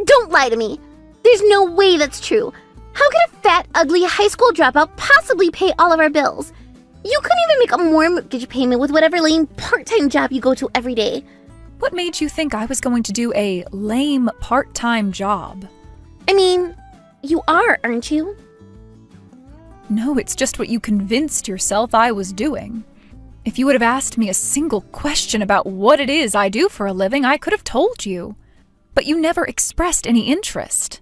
Don't lie to me. There's no way that's true. How could a fat, ugly high school dropout possibly pay all of our bills? You couldn't even make a mortgage payment with whatever lame part-time job you go to every day.
What made you think I was going to do a lame part-time job?
I mean, you are, aren't you?
No, it's just what you convinced yourself I was doing. If you would have asked me a single question about what it is I do for a living, I could have told you. But you never expressed any interest.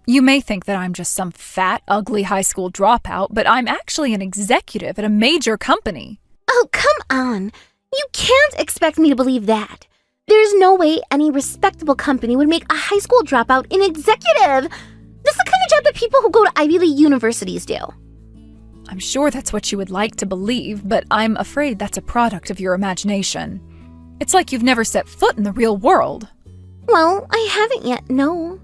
You may think that I'm just some fat, ugly high school dropout, but I'm actually an executive at a major company.
Oh, come on. You can't expect me to believe that. There's no way any respectable company would make a high school dropout an executive. That's the kind of job that people who go to Ivy League universities do.
I'm sure that's what you would like to believe, but I'm afraid that's a product of your imagination. It's like you've never set foot in the real world.
Well, I haven't yet, no.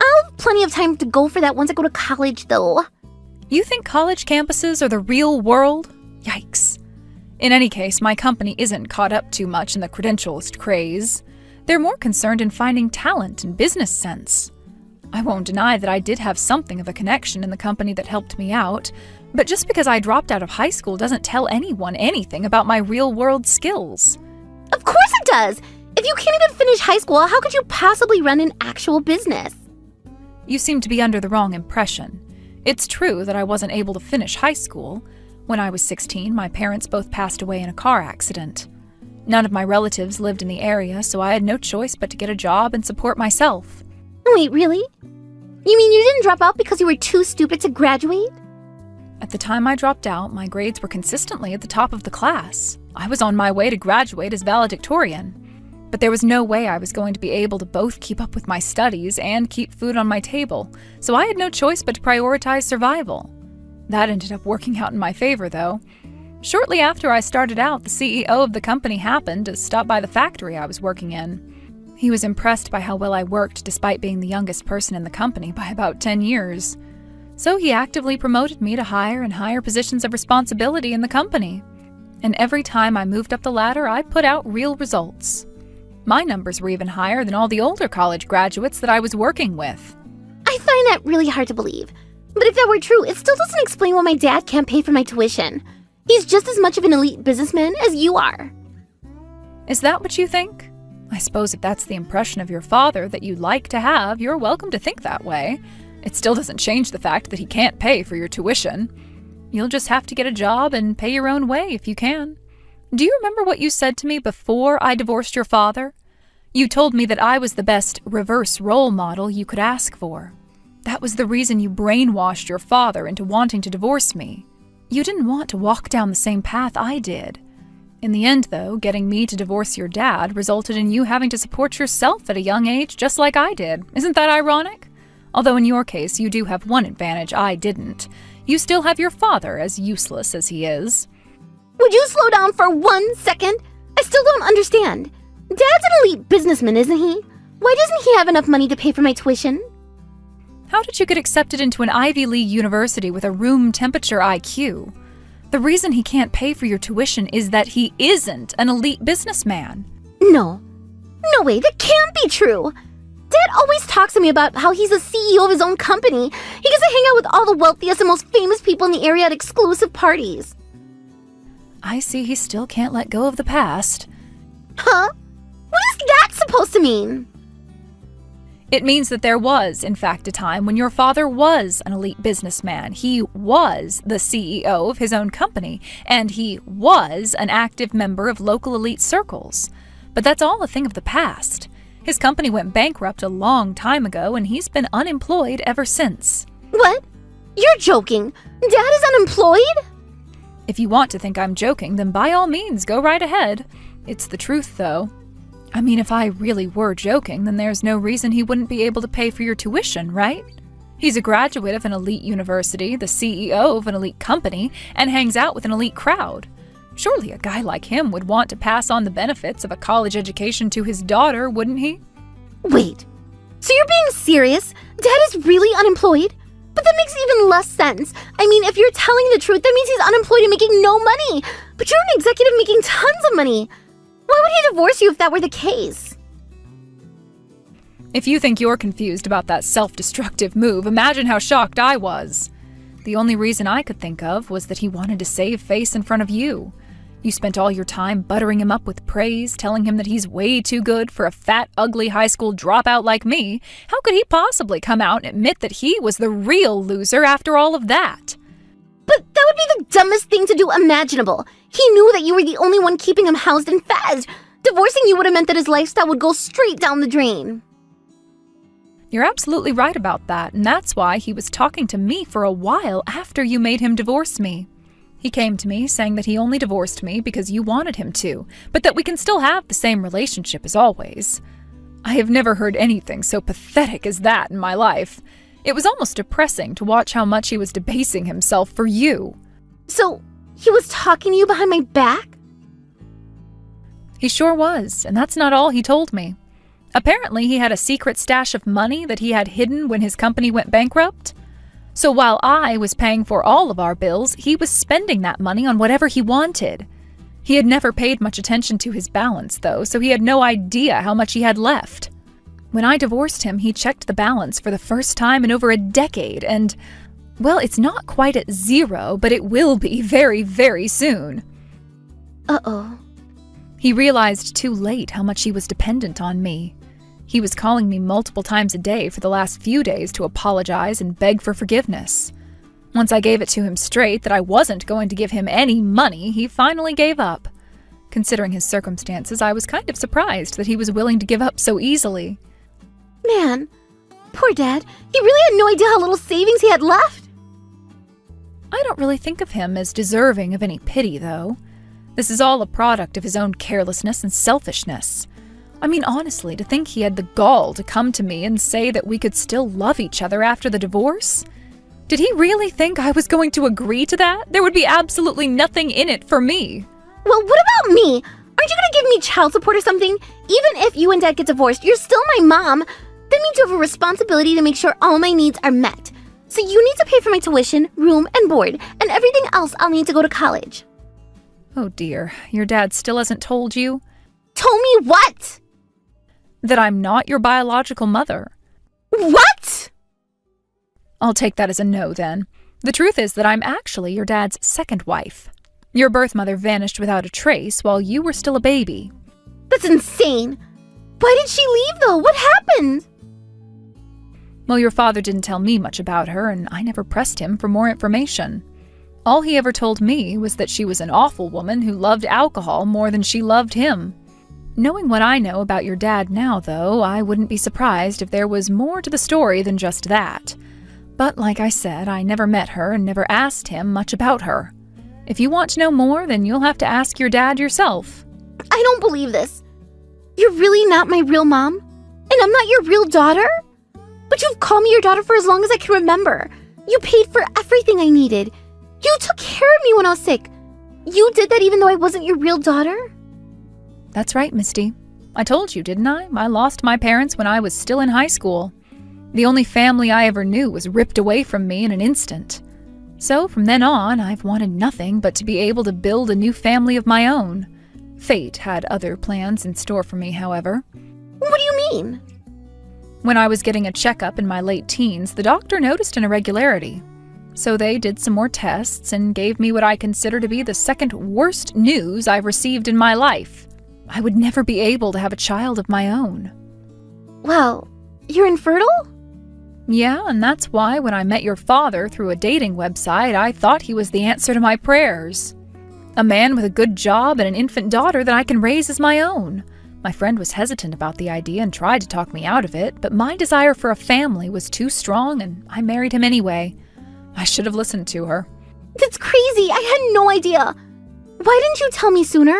I'll have plenty of time to go for that once I go to college, though.
You think college campuses are the real world? Yikes. In any case, my company isn't caught up too much in the credentialist craze. They're more concerned in finding talent and business sense. I won't deny that I did have something of a connection in the company that helped me out, but just because I dropped out of high school doesn't tell anyone anything about my real-world skills.
Of course it does! If you can't even finish high school, how could you possibly run an actual business?
You seem to be under the wrong impression. It's true that I wasn't able to finish high school. When I was 16, my parents both passed away in a car accident. None of my relatives lived in the area, so I had no choice but to get a job and support myself.
Wait, really? You mean you didn't drop out because you were too stupid to graduate?
At the time I dropped out, my grades were consistently at the top of the class. I was on my way to graduate as valedictorian. But there was no way I was going to be able to both keep up with my studies and keep food on my table, so I had no choice but to prioritize survival. That ended up working out in my favor, though. Shortly after I started out, the CEO of the company happened to stop by the factory I was working in. He was impressed by how well I worked despite being the youngest person in the company by about 10 years. So he actively promoted me to higher and higher positions of responsibility in the company. And every time I moved up the ladder, I put out real results. My numbers were even higher than all the older college graduates that I was working with.
I find that really hard to believe. But if that were true, it still doesn't explain why my dad can't pay for my tuition. He's just as much of an elite businessman as you are.
Is that what you think? I suppose if that's the impression of your father that you'd like to have, you're welcome to think that way. It still doesn't change the fact that he can't pay for your tuition. You'll just have to get a job and pay your own way if you can. Do you remember what you said to me before I divorced your father? You told me that I was the best reverse role model you could ask for. That was the reason you brainwashed your father into wanting to divorce me. You didn't want to walk down the same path I did. In the end, though, getting me to divorce your dad resulted in you having to support yourself at a young age just like I did. Isn't that ironic? Although in your case, you do have one advantage I didn't. You still have your father, as useless as he is.
Would you slow down for 1 second? I still don't understand. Dad's an elite businessman, isn't he? Why doesn't he have enough money to pay for my tuition?
How did you get accepted into an Ivy League university with a room temperature IQ? The reason he can't pay for your tuition is that he isn't an elite businessman.
No way, that can't be true. Dad always talks to me about how he's the CEO of his own company. He gets to hang out with all the wealthiest and most famous people in the area at exclusive parties.
I see he still can't let go of the past.
Huh? What is that supposed to mean?
It means that there was, in fact, a time when your father was an elite businessman. He was the CEO of his own company, and he was an active member of local elite circles. But that's all a thing of the past. His company went bankrupt a long time ago, and he's been unemployed ever since.
What? You're joking. Dad is unemployed?
If you want to think I'm joking, then by all means, go right ahead. It's the truth, though. I mean, if I really were joking, then there's no reason he wouldn't be able to pay for your tuition, right? He's a graduate of an elite university, the CEO of an elite company, and hangs out with an elite crowd. Surely a guy like him would want to pass on the benefits of a college education to his daughter, wouldn't he?
Wait, so you're being serious? Dad is really unemployed? But that makes even less sense. I mean, if you're telling the truth, that means he's unemployed and making no money. But you're an executive making tons of money. Why would he divorce you if that were the case?
If you think you're confused about that self-destructive move, imagine how shocked I was. The only reason I could think of was that he wanted to save face in front of you. You spent all your time buttering him up with praise, telling him that he's way too good for a fat, ugly high school dropout like me. How could he possibly come out and admit that he was the real loser after all of that?
But that would be the dumbest thing to do imaginable. He knew that you were the only one keeping him housed and fed. Divorcing you would have meant that his lifestyle would go straight down the drain.
You're absolutely right about that, and that's why he was talking to me for a while after you made him divorce me. He came to me saying that he only divorced me because you wanted him to, but that we can still have the same relationship as always. I have never heard anything so pathetic as that in my life. It was almost depressing to watch how much he was debasing himself for you.
So, he was talking to you behind my back?
He sure was, and that's not all he told me. Apparently, he had a secret stash of money that he had hidden when his company went bankrupt. So while I was paying for all of our bills, he was spending that money on whatever he wanted. He had never paid much attention to his balance, though, so he had no idea how much he had left. When I divorced him, he checked the balance for the first time in over a decade, and, well, it's not quite at zero, but it will be very, very soon.
Uh-oh.
He realized too late how much he was dependent on me. He was calling me multiple times a day for the last few days to apologize and beg for forgiveness. Once I gave it to him straight that I wasn't going to give him any money, he finally gave up. Considering his circumstances, I was kind of surprised that he was willing to give up so easily.
Man, poor Dad. He really had no idea how little savings he had left.
I don't really think of him as deserving of any pity, though. This is all a product of his own carelessness and selfishness. I mean, honestly, to think he had the gall to come to me and say that we could still love each other after the divorce? Did he really think I was going to agree to that? There would be absolutely nothing in it for me.
Well, what about me? Aren't you gonna give me child support or something? Even if you and Dad get divorced, you're still my mom. That means you have a responsibility to make sure all my needs are met. So you need to pay for my tuition, room, and board, and everything else I'll need to go to college.
Oh dear, your dad still hasn't told you?
Told me what?
That I'm not your biological mother.
What?
I'll take that as a no, then. The truth is that I'm actually your dad's second wife. Your birth mother vanished without a trace while you were still a baby.
That's insane. Why did she leave, though? What happened?
Well, your father didn't tell me much about her, and I never pressed him for more information. All he ever told me was that she was an awful woman who loved alcohol more than she loved him. Knowing what I know about your dad now, though, I wouldn't be surprised if there was more to the story than just that. But like I said, I never met her and never asked him much about her. If you want to know more, then you'll have to ask your dad yourself.
I don't believe this. You're really not my real mom? And I'm not your real daughter? But you've called me your daughter for as long as I can remember. You paid for everything I needed. You took care of me when I was sick. You did that even though I wasn't your real daughter?
That's right, Misty. I told you, didn't I? I lost my parents when I was still in high school. The only family I ever knew was ripped away from me in an instant. So from then on, I've wanted nothing but to be able to build a new family of my own. Fate had other plans in store for me, however.
What do you mean?
When I was getting a checkup in my late teens, the doctor noticed an irregularity. So they did some more tests and gave me what I consider to be the second worst news I've received in my life. I would never be able to have a child of my own.
Well, you're infertile?
Yeah, and that's why when I met your father through a dating website, I thought he was the answer to my prayers. A man with a good job and an infant daughter that I can raise as my own. My friend was hesitant about the idea and tried to talk me out of it, but my desire for a family was too strong and I married him anyway. I should have listened to her.
That's crazy. I had no idea. Why didn't you tell me sooner?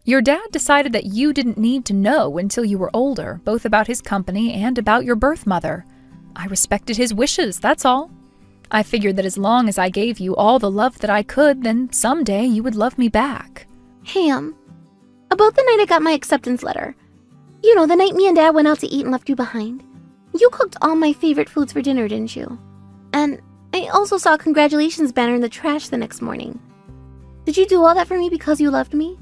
Your dad decided that you didn't need to know until you were older, both about his company and about your birth mother. I respected his wishes, that's all. I figured that as long as I gave you all the love that I could, then someday you would love me back.
Ham, about the night I got my acceptance letter. You know, the night me and Dad went out to eat and left you behind. You cooked all my favorite foods for dinner, didn't you? And I also saw a congratulations banner in the trash the next morning. Did you do all that for me because you loved me?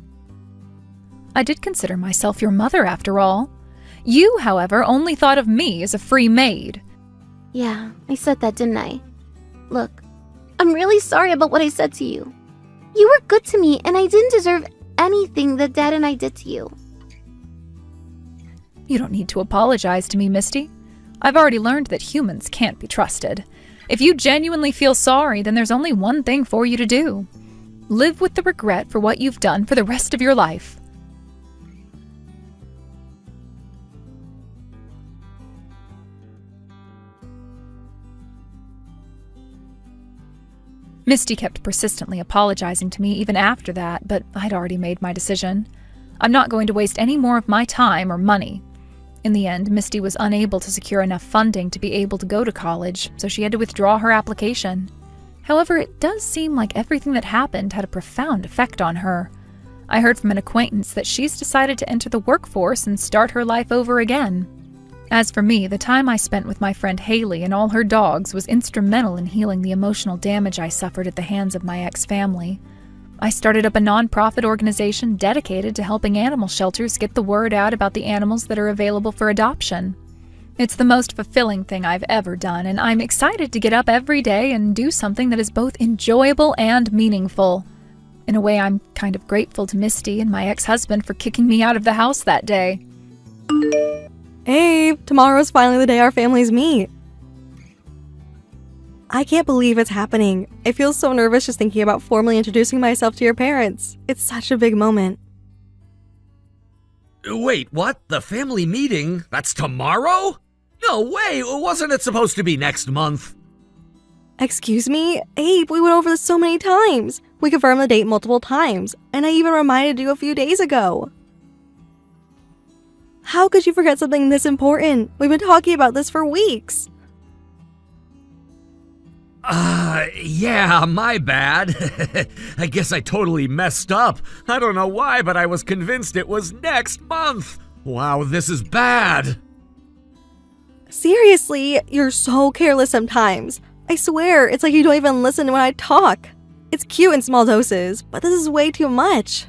I did consider myself your mother, after all. You, however, only thought of me as a free maid.
Yeah, I said that, didn't I? Look, I'm really sorry about what I said to you. You were good to me, and I didn't deserve anything that Dad and I did to you.
You don't need to apologize to me, Misty. I've already learned that humans can't be trusted. If you genuinely feel sorry, then there's only one thing for you to do. Live with the regret for what you've done for the rest of your life. Misty kept persistently apologizing to me even after that, but I'd already made my decision. I'm not going to waste any more of my time or money. In the end, Misty was unable to secure enough funding to be able to go to college, so she had to withdraw her application. However, it does seem like everything that happened had a profound effect on her. I heard from an acquaintance that she's decided to enter the workforce and start her life over again. As for me, the time I spent with my friend Haley and all her dogs was instrumental in healing the emotional damage I suffered at the hands of my ex-family. I started up a non-profit organization dedicated to helping animal shelters get the word out about the animals that are available for adoption. It's the most fulfilling thing I've ever done, and I'm excited to get up every day and do something that is both enjoyable and meaningful. In a way, I'm kind of grateful to Misty and my ex-husband for kicking me out of the house that day.
Abe, tomorrow's finally the day our families meet. I can't believe it's happening. I feel so nervous just thinking about formally introducing myself to your parents. It's such a big moment.
Wait, what? The family meeting? That's tomorrow? No way! Wasn't it supposed to be next month?
Excuse me? Abe, we went over this so many times. We confirmed the date multiple times, and I even reminded you a few days ago. How could you forget something this important? We've been talking about this for weeks.
Yeah, my bad. I guess I totally messed up. I don't know why, but I was convinced it was next month. Wow, this is bad.
Seriously, you're so careless sometimes. I swear, it's like you don't even listen when I talk. It's cute in small doses, but this is way too much.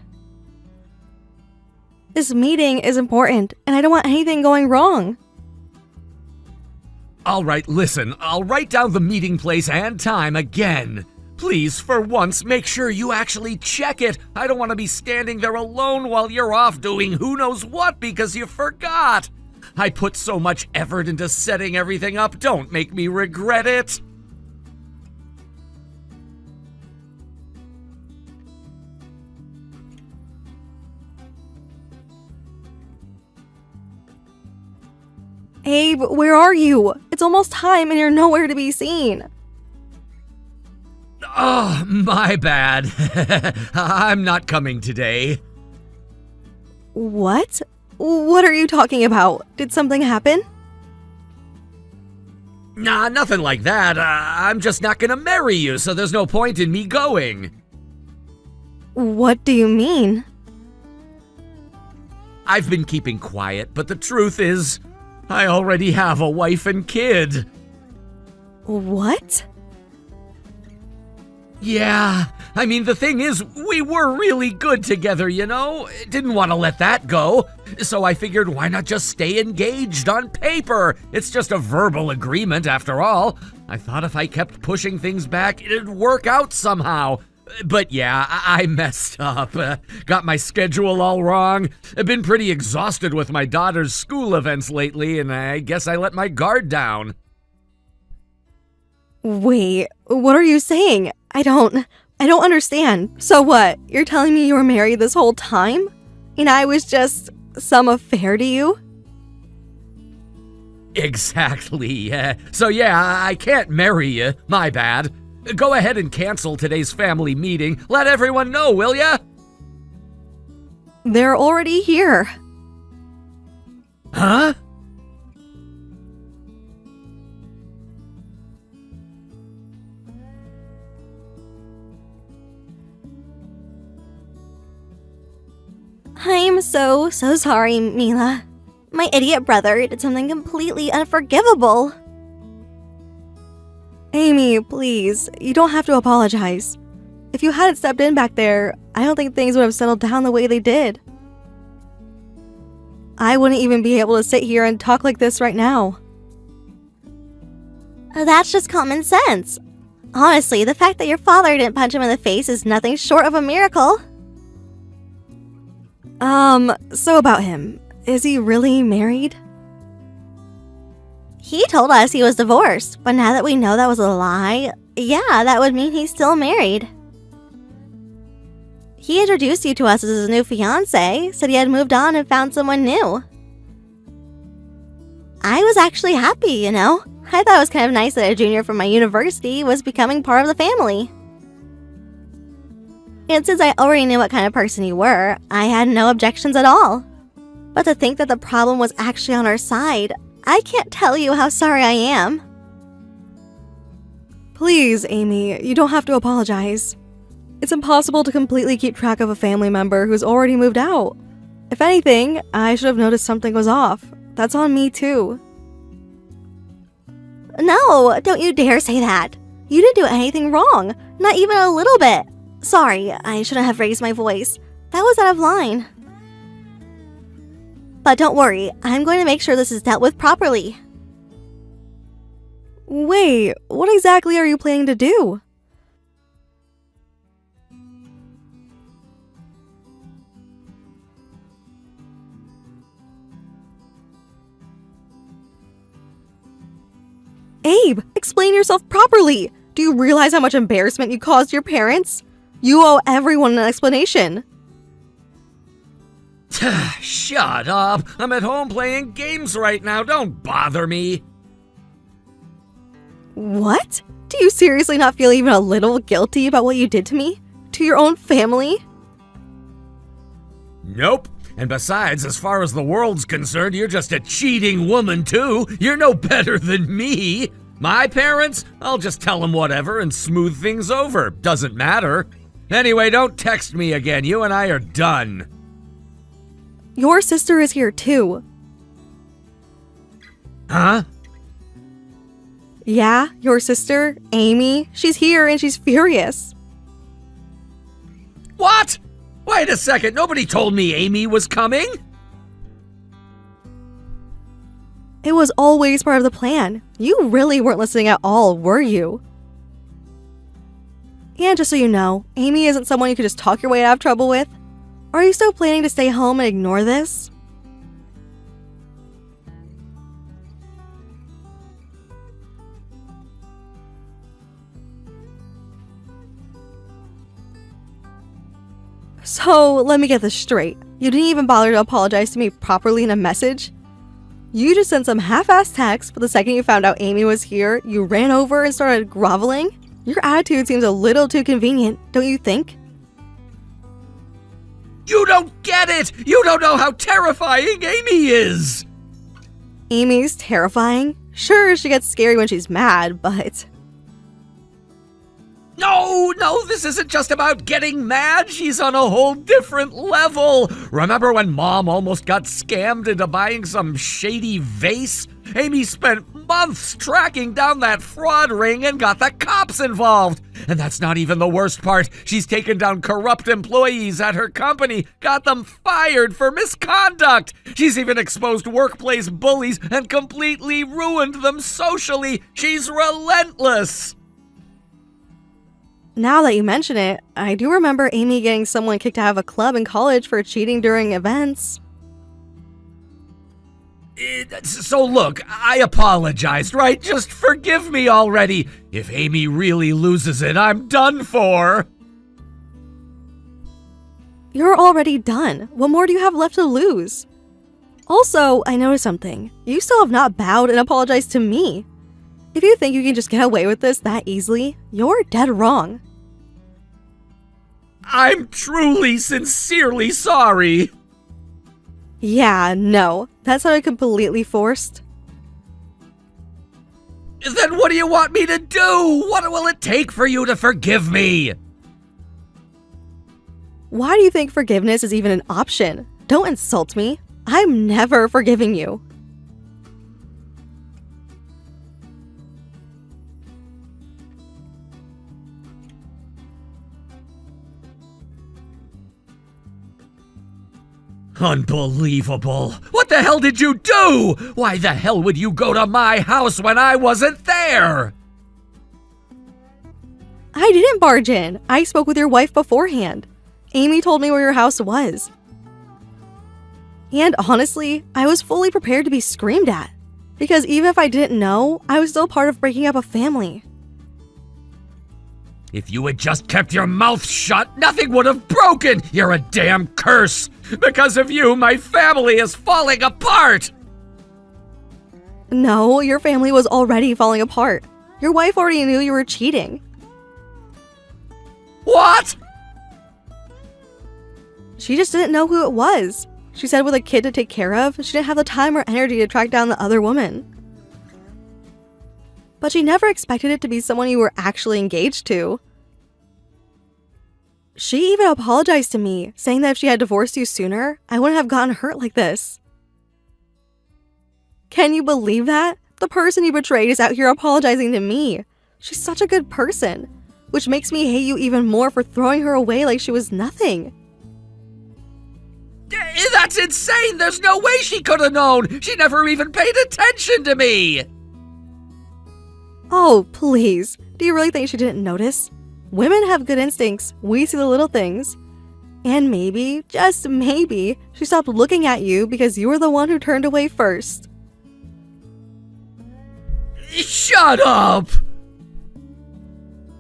This meeting is important, and I don't want anything going wrong.
All right, listen, I'll write down the meeting place and time again. Please, for once, make sure you actually check it. I don't want to be standing there alone while you're off doing who knows what because you forgot. I put so much effort into setting everything up. Don't make me regret it.
Abe, where are you? It's almost time and you're nowhere to be seen.
Oh, my bad. I'm not coming today.
What? What are you talking about? Did something happen?
Nah, nothing like that. I'm just not gonna marry you, so there's no point in me going.
What do you mean?
I've been keeping quiet, but the truth is, I already have a wife and kid.
What?
Yeah, I mean, the thing is, we were really good together, you know? Didn't want to let that go. So I figured, why not just stay engaged on paper? It's just a verbal agreement, after all. I thought if I kept pushing things back, it'd work out somehow. But yeah, I messed up. Got my schedule all wrong. I've been pretty exhausted with my daughter's school events lately, and I guess I let my guard down.
Wait, what are you saying? I don't understand. So what? You're telling me you were married this whole time? And I was just some affair to you?
Exactly. So yeah, I can't marry you. My bad. Go ahead and cancel today's family meeting. Let everyone know, will ya?
They're already here.
Huh?
so sorry, Mila. My idiot brother did something completely unforgivable.
Amy, please, you don't have to apologize. If you hadn't stepped in back there, I don't think things would have settled down the way they did. I wouldn't even be able to sit here and talk like this right now.
That's just common sense. Honestly, the fact that your father didn't punch him in the face is nothing short of a miracle.
So about him. Is he really married?
He told us he was divorced, but now that we know that was a lie, yeah, that would mean he's still married. He introduced you to us as his new fiancé, said he had moved on and found someone new. I was actually happy, you know? I thought it was kind of nice that a junior from my university was becoming part of the family. And since I already knew what kind of person you were, I had no objections at all. But to think that the problem was actually on our side, I can't tell you how sorry I am.
Please, Amy, you don't have to apologize. It's impossible to completely keep track of a family member who's already moved out. If anything, I should have noticed something was off. That's on me too.
No, don't you dare say that. You didn't do anything wrong, not even a little bit. Sorry, I shouldn't have raised my voice. That was out of line. But don't worry, I'm going to make sure this is dealt with properly.
Wait, what exactly are you planning to do? Abe, explain yourself properly! Do you realize how much embarrassment you caused your parents? You owe everyone an explanation.
Shut up! I'm at home playing games right now. Don't bother me.
What? Do you seriously not feel even a little guilty about what you did to me? To your own family?
Nope. And besides, as far as the world's concerned, you're just a cheating woman, too. You're no better than me. My parents? I'll just tell them whatever and smooth things over. Doesn't matter. Anyway, don't text me again. You and I are done.
Your sister is here too.
Huh?
Yeah, your sister, Amy. She's here and she's furious.
What? Wait a second. Nobody told me Amy was coming.
It was always part of the plan. You really weren't listening at all, were you? And just so you know, Amy isn't someone you could just talk your way out of trouble with. Are you still planning to stay home and ignore this? So, let me get this straight. You didn't even bother to apologize to me properly in a message? You just sent some half-assed text, but the second you found out Amy was here, you ran over and started groveling? Your attitude seems a little too convenient, don't you think?
You don't get it! You don't know how terrifying Amy is!
Amy's terrifying? Sure, she gets scary when she's mad, but...
No, this isn't just about getting mad. She's on a whole different level. Remember when Mom almost got scammed into buying some shady vase? Amy spent months tracking down that fraud ring and got the cops involved. And that's not even the worst part. She's taken down corrupt employees at her company, got them fired for misconduct. She's even exposed workplace bullies and completely ruined them socially. She's relentless.
Now that you mention it, I do remember Amy getting someone kicked out of a club in college for cheating during events.
So look, I apologized, right? Just forgive me already. If Amy really loses it, I'm done for.
You're already done. What more do you have left to lose? Also, I noticed something. You still have not bowed and apologized to me. If you think you can just get away with this that easily, you're dead wrong.
I'm truly, sincerely sorry.
Yeah, no. That sounded completely forced.
Then what do you want me to do? What will it take for you to forgive me?
Why do you think forgiveness is even an option? Don't insult me. I'm never forgiving you.
Unbelievable! What the hell did you do? Why the hell would you go to my house when I wasn't there?
I didn't barge in. I spoke with your wife beforehand. Amy told me where your house was. And honestly, I was fully prepared to be screamed at. Because even if I didn't know, I was still part of breaking up a family.
If you had just kept your mouth shut, nothing would have broken! You're a damn curse! Because of you, my family is falling apart!
No, your family was already falling apart. Your wife already knew you were cheating.
What?
She just didn't know who it was. She said with a kid to take care of, she didn't have the time or energy to track down the other woman. But she never expected it to be someone you were actually engaged to. She even apologized to me, saying that if she had divorced you sooner, I wouldn't have gotten hurt like this. Can you believe that? The person you betrayed is out here apologizing to me. She's such a good person, which makes me hate you even more for throwing her away like she was nothing.
That's insane! There's no way she could have known! She never even paid attention to me!
Oh, please. Do you really think she didn't notice? Women have good instincts. We see the little things. And maybe, just maybe, she stopped looking at you because you were the one who turned away first.
Shut up!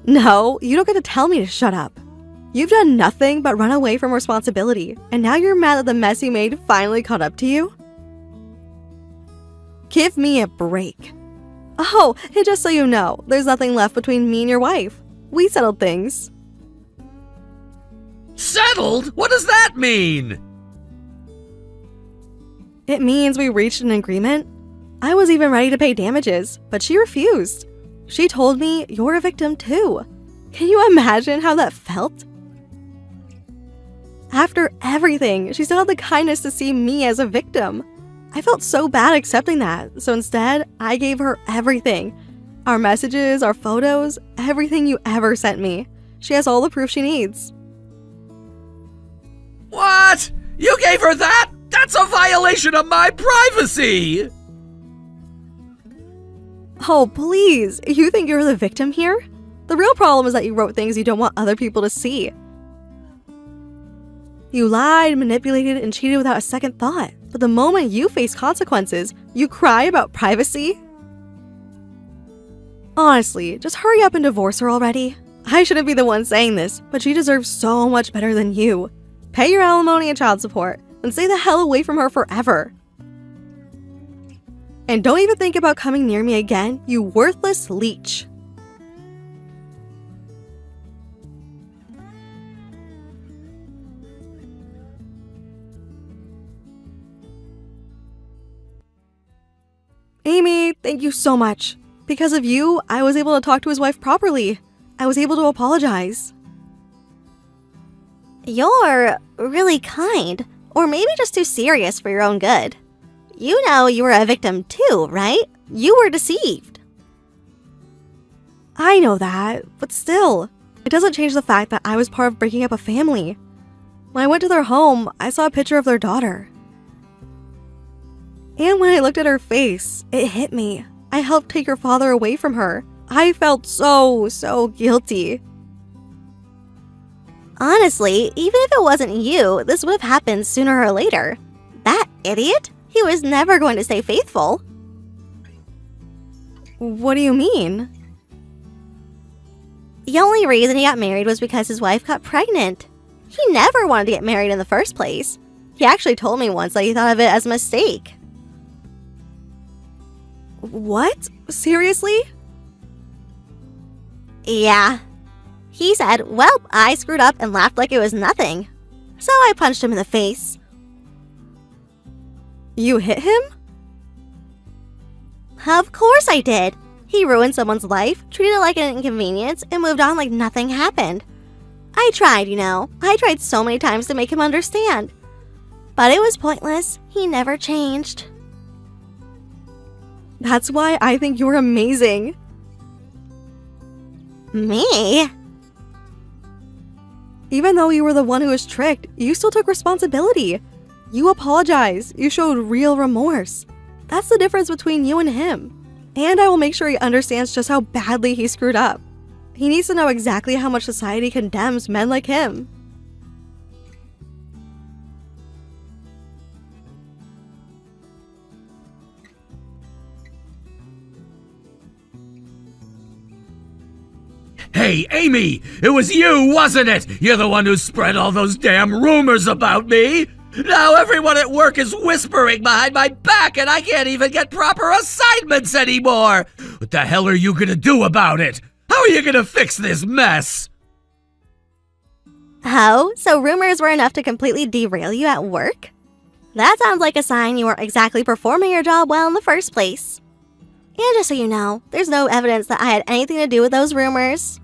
No, you don't get to tell me to shut up. You've done nothing but run away from responsibility, and now you're mad that the mess you made finally caught up to you? Give me a break. Oh, and just so you know, there's nothing left between me and your wife. We settled things.
Settled? What does that mean?
It means we reached an agreement. I was even ready to pay damages, but she refused. She told me you're a victim too. Can you imagine how that felt? After everything, she still had the kindness to see me as a victim. I felt so bad accepting that, so instead, I gave her everything. Our messages, our photos, everything you ever sent me. She has all the proof she needs.
What? You gave her that? That's a violation of my privacy!
Oh, please. You think you're the victim here? The real problem is that you wrote things you don't want other people to see. You lied, manipulated, and cheated without a second thought. But the moment you face consequences, you cry about privacy? Honestly, just hurry up and divorce her already. I shouldn't be the one saying this, but she deserves so much better than you. Pay your alimony and child support, and stay the hell away from her forever. And don't even think about coming near me again, you worthless leech. Amy, thank you so much. Because of you, I was able to talk to his wife properly. I was able to apologize.
You're really kind, or maybe just too serious for your own good. You know you were a victim too, right? You were deceived.
I know that, but still, it doesn't change the fact that I was part of breaking up a family. When I went to their home, I saw a picture of their daughter. And when I looked at her face, it hit me. I helped take her father away from her. I felt so guilty.
Honestly, even if it wasn't you, this would have happened sooner or later. That idiot? He was never going to stay faithful.
What do you mean?
The only reason he got married was because his wife got pregnant. He never wanted to get married in the first place. He actually told me once that he thought of it as a mistake.
What? Seriously?
Yeah. He said, well, I screwed up and laughed like it was nothing. So I punched him in the face.
You hit him?
Of course I did. He ruined someone's life, treated it like an inconvenience, and moved on like nothing happened. I tried, I tried so many times to make him understand. But it was pointless. He never changed.
That's why I think you're amazing.
Me?
Even though you were the one who was tricked, you still took responsibility. You apologized. You showed real remorse. That's the difference between you and him. And I will make sure he understands just how badly he screwed up. He needs to know exactly how much society condemns men like him.
Hey, Amy! It was you, wasn't it? You're the one who spread all those damn rumors about me! Now everyone at work is whispering behind my back and I can't even get proper assignments anymore! What the hell are you gonna do about it? How are you gonna fix this mess?
Oh, so rumors were enough to completely derail you at work? That sounds like a sign you weren't exactly performing your job well in the first place. And just so you know, there's no evidence that I had anything to do with those rumors.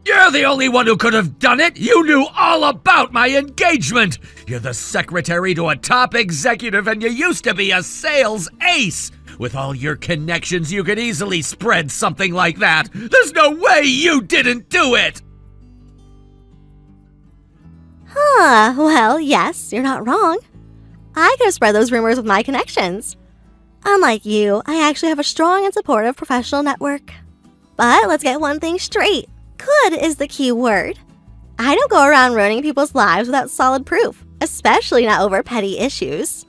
You're the only one who could have done it! You knew all about my engagement! You're the secretary to a top executive and you used to be a sales ace! With all your connections, you could easily spread something like that! There's no way you didn't do it!
Huh, well, yes, you're not wrong. I could have spread those rumors with my connections. Unlike you, I actually have a strong and supportive professional network. But let's get one thing straight. Could is the key word. I don't go around ruining people's lives without solid proof, especially not over petty issues.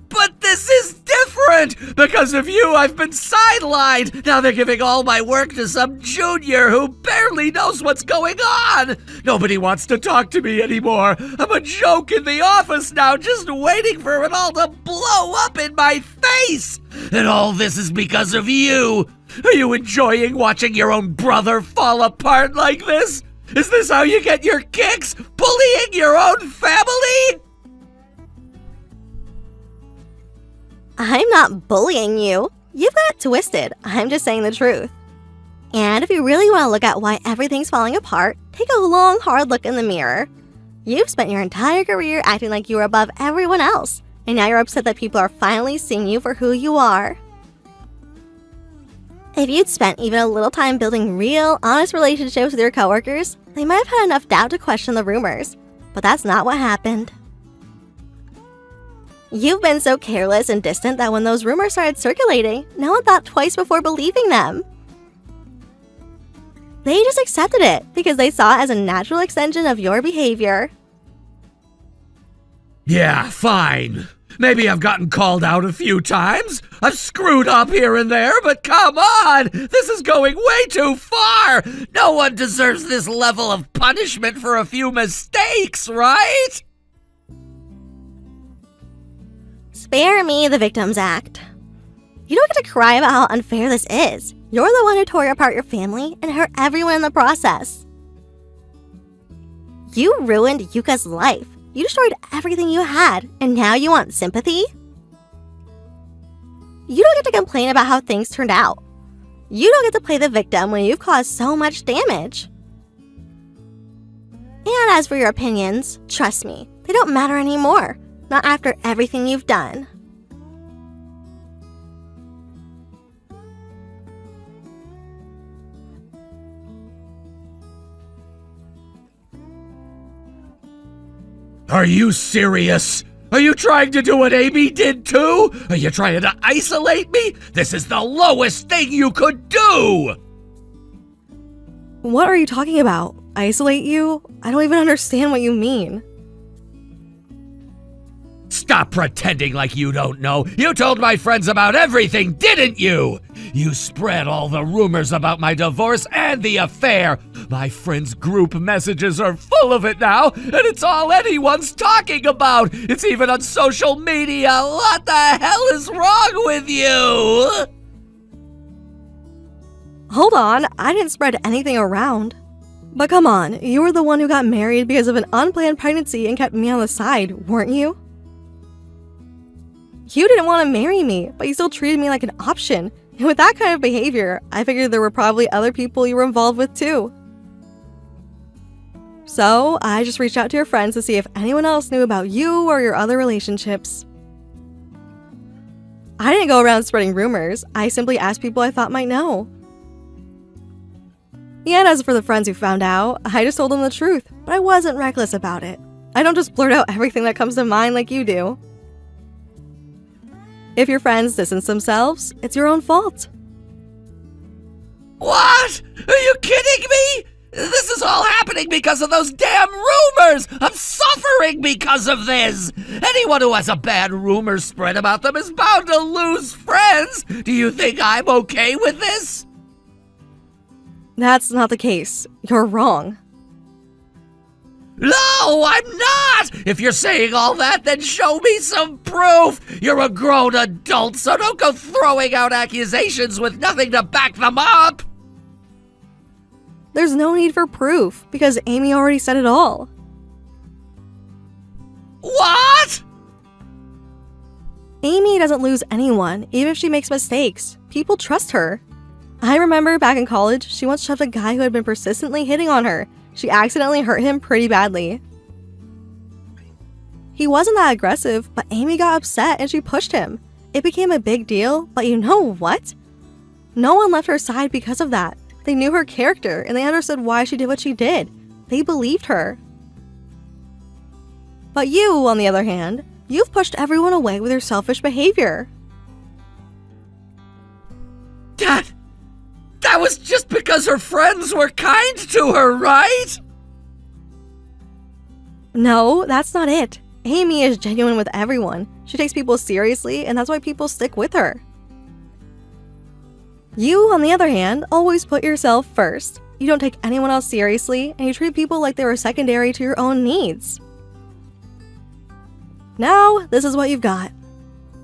But this is different! Because of you, I've been sidelined! Now they're giving all my work to some junior who barely knows what's going on! Nobody wants to talk to me anymore! I'm a joke in the office now, just waiting for it all to blow up in my face! And all this is because of you! Are you enjoying watching your own brother fall apart like this? Is this how you get your kicks? Bullying your own family?
I'm not bullying you. You've got it twisted. I'm just saying the truth. And if you really want to look at why everything's falling apart, take a long, hard look in the mirror. You've spent your entire career acting like you were above everyone else, and now you're upset that people are finally seeing you for who you are. If you'd spent even a little time building real, honest relationships with your coworkers, they might have had enough doubt to question the rumors. But that's not what happened. You've been so careless and distant that when those rumors started circulating, no one thought twice before believing them. They just accepted it because they saw it as a natural extension of your behavior.
Yeah, fine. Maybe I've gotten called out a few times. I've screwed up here and there, but come on! This is going way too far! No one deserves this level of punishment for a few mistakes, right?
Spare me the Victims Act. You don't get to cry about how unfair this is. You're the one who tore apart your family and hurt everyone in the process. You ruined Yuka's life. You destroyed everything you had, and now you want sympathy? You don't get to complain about how things turned out. You don't get to play the victim when you've caused so much damage. And as for your opinions, trust me, they don't matter anymore. Not after everything you've done.
Are you serious? Are you trying to do what Amy did too? Are you trying to isolate me? This is the lowest thing you could do!
What are you talking about? Isolate you? I don't even understand what you mean.
Stop pretending like you don't know. You told my friends about everything, didn't you? You spread all the rumors about my divorce and the affair. My friends' group messages are full of it now, and it's all anyone's talking about. It's even on social media. What the hell is wrong with you?
Hold on, I didn't spread anything around. But come on, you were the one who got married because of an unplanned pregnancy and kept me on the side, weren't you? You didn't want to marry me, but you still treated me like an option. And with that kind of behavior, I figured there were probably other people you were involved with too. So I just reached out to your friends to see if anyone else knew about you or your other relationships. I didn't go around spreading rumors. I simply asked people I thought might know. And as for the friends who found out, I just told them the truth, but I wasn't reckless about it. I don't just blurt out everything that comes to mind like you do. If your friends distance themselves, it's your own fault.
What? Are you kidding me? This is all happening because of those damn rumors! I'm suffering because of this! Anyone who has a bad rumor spread about them is bound to lose friends! Do you think I'm okay with this?
That's not the case. You're wrong.
No, I'm not! If you're saying all that, then show me some proof! You're a grown adult, so don't go throwing out accusations with nothing to back them up!
There's no need for proof, because Amy already said it all.
What?
Amy doesn't lose anyone, even if she makes mistakes. People trust her. I remember back in college, she once shoved a guy who had been persistently hitting on her. She accidentally hurt him pretty badly. He wasn't that aggressive, but Amy got upset and she pushed him. It became a big deal, but you know what? No one left her side because of that. They knew her character and they understood why she did what she did. They believed her. But you, on the other hand, you've pushed everyone away with your selfish behavior.
That was just because her friends were kind to her, right?
No, that's not it. Amy is genuine with everyone. She takes people seriously, and that's why people stick with her. You, on the other hand, always put yourself first. You don't take anyone else seriously, and you treat people like they were secondary to your own needs. Now, this is what you've got.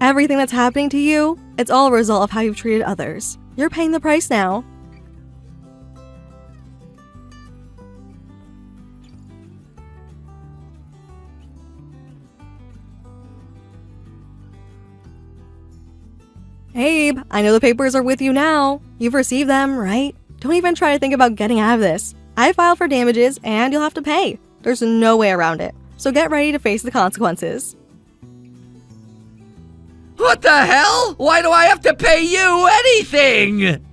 Everything that's happening to you, it's all a result of how you've treated others. You're paying the price now. Abe, I know the papers are with you now. You've received them, right? Don't even try to think about getting out of this. I filed for damages and you'll have to pay. There's no way around it. So get ready to face the consequences.
What the hell? Why do I have to pay you anything?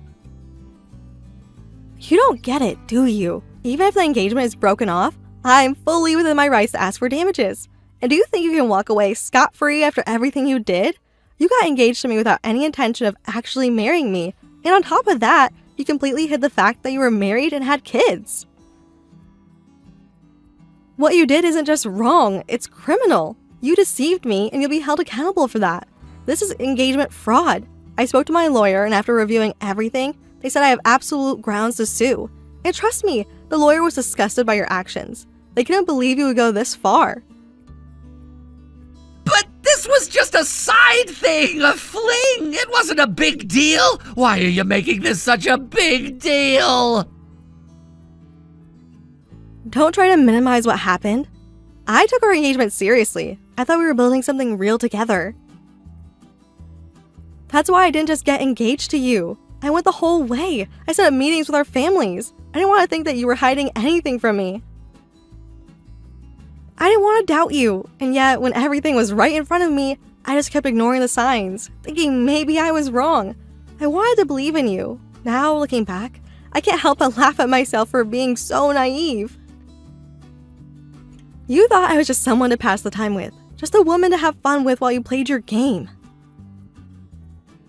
You don't get it, do you? Even if the engagement is broken off, I'm fully within my rights to ask for damages. And do you think you can walk away scot-free after everything you did? You got engaged to me without any intention of actually marrying me. And on top of that, you completely hid the fact that you were married and had kids. What you did isn't just wrong, it's criminal. You deceived me and you'll be held accountable for that. This is engagement fraud. I spoke to my lawyer and after reviewing everything, they said I have absolute grounds to sue. And trust me, the lawyer was disgusted by your actions. They couldn't believe you would go this far.
But this was just a side thing, a fling. It wasn't a big deal. Why are you making this such a big deal?
Don't try to minimize what happened. I took our engagement seriously. I thought we were building something real together. That's why I didn't just get engaged to you. I went the whole way. I set up meetings with our families. I didn't want to think that you were hiding anything from me. I didn't want to doubt you, and yet when everything was right in front of me, I just kept ignoring the signs, thinking maybe I was wrong. I wanted to believe in you. Now, looking back, I can't help but laugh at myself for being so naive. You thought I was just someone to pass the time with, just a woman to have fun with while you played your game.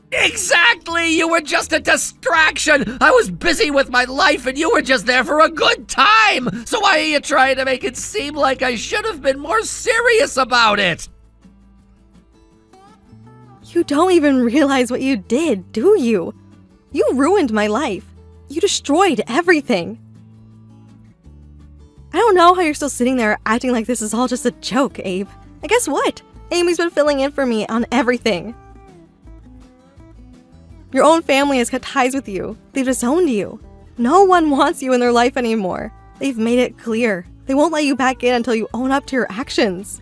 Exactly! You were just a distraction! I was busy with my life and you were just there for a good time! So why are you trying to make it seem like I should have been more serious about it?
You don't even realize what you did, do you? You ruined my life. You destroyed everything. I don't know how you're still sitting there acting like this is all just a joke, Abe. And guess what? Amy's been filling in for me on everything. Your own family has cut ties with you. They've disowned you. No one wants you in their life anymore. They've made it clear. They won't let you back in until you own up to your actions.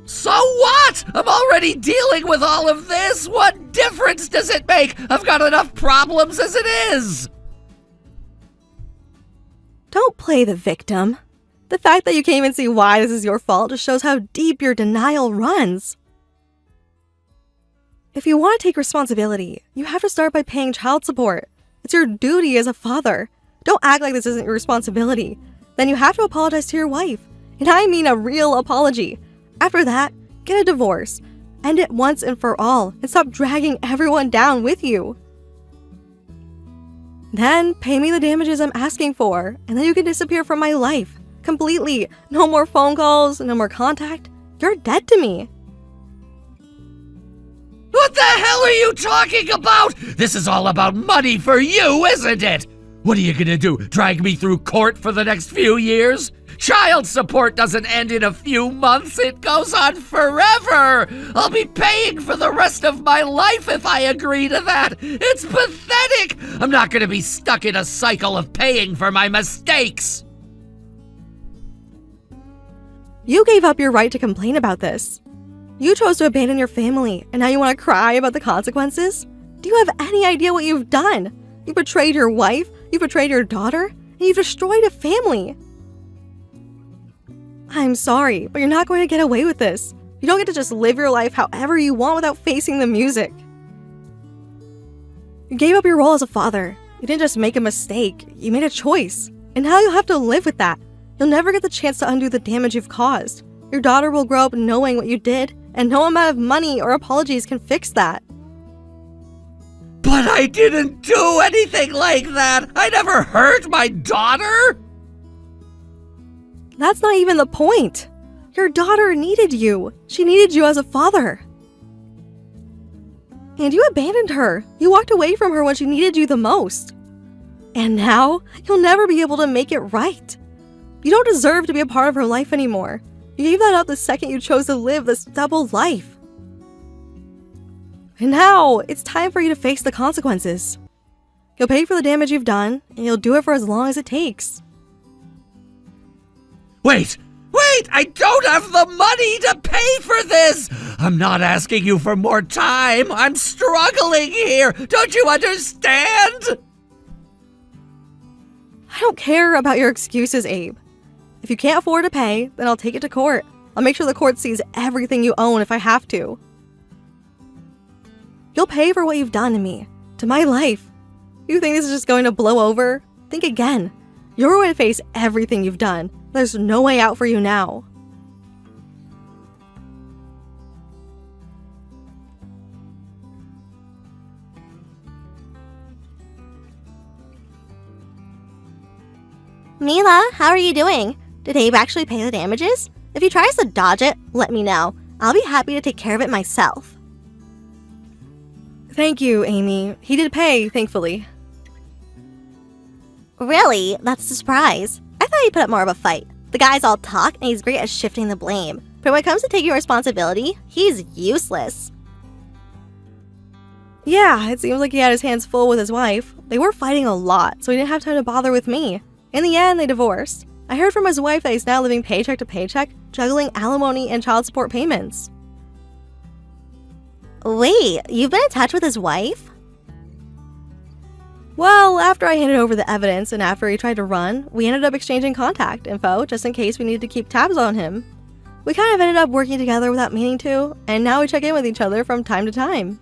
So what? I'm already dealing with all of this. What difference does it make? I've got enough problems as it is.
Don't play the victim. The fact that you can't even see why this is your fault just shows how deep your denial runs. If you want to take responsibility, you have to start by paying child support. It's your duty as a father. Don't act like this isn't your responsibility. Then you have to apologize to your wife. And I mean a real apology. After that, get a divorce. End it once and for all, and stop dragging everyone down with you. Then pay me the damages I'm asking for, and then you can disappear from my life. Completely. No more phone calls, no more contact. You're dead to me.
What the hell are you talking about? This is all about money for you, isn't it? What are you gonna do, drag me through court for the next few years? Child support doesn't end in a few months, it goes on forever! I'll be paying for the rest of my life if I agree to that! It's pathetic! I'm not gonna be stuck in a cycle of paying for my mistakes!
You gave up your right to complain about this. You chose to abandon your family, and now you want to cry about the consequences? Do you have any idea what you've done? You betrayed your wife, you betrayed your daughter, and you've destroyed a family. I'm sorry, but you're not going to get away with this. You don't get to just live your life however you want without facing the music. You gave up your role as a father. You didn't just make a mistake, you made a choice. And now you'll have to live with that. You'll never get the chance to undo the damage you've caused. Your daughter will grow up knowing what you did, and no amount of money or apologies can fix that.
But I didn't do anything like that! I never hurt my daughter!
That's not even the point. Your daughter needed you. She needed you as a father. And you abandoned her. You walked away from her when she needed you the most. And now, you'll never be able to make it right. You don't deserve to be a part of her life anymore. You gave that up the second you chose to live this double life. And now, it's time for you to face the consequences. You'll pay for the damage you've done, and you'll do it for as long as it takes.
Wait! I don't have the money to pay for this! I'm not asking you for more time! I'm struggling here! Don't you understand?
I don't care about your excuses, Abe. If you can't afford to pay, then I'll take it to court. I'll make sure the court sees everything you own if I have to. You'll pay for what you've done to me, to my life. You think this is just going to blow over? Think again. You're going to face everything you've done. There's no way out for you now.
Mila, how are you doing? Did Abe actually pay the damages? If he tries to dodge it, let me know. I'll be happy to take care of it myself.
Thank you, Amy. He did pay, thankfully.
Really? That's a surprise. I thought he put up more of a fight. The guy's all talk and he's great at shifting the blame. But when it comes to taking responsibility, he's useless.
Yeah, it seems like he had his hands full with his wife. They were fighting a lot, so he didn't have time to bother with me. In the end, they divorced. I heard from his wife that he's now living paycheck to paycheck, juggling alimony and child support payments.
Wait, you've been in touch with his wife?
Well, after I handed over the evidence and after he tried to run, we ended up exchanging contact info just in case we needed to keep tabs on him. We kind of ended up working together without meaning to, and now we check in with each other from time to time.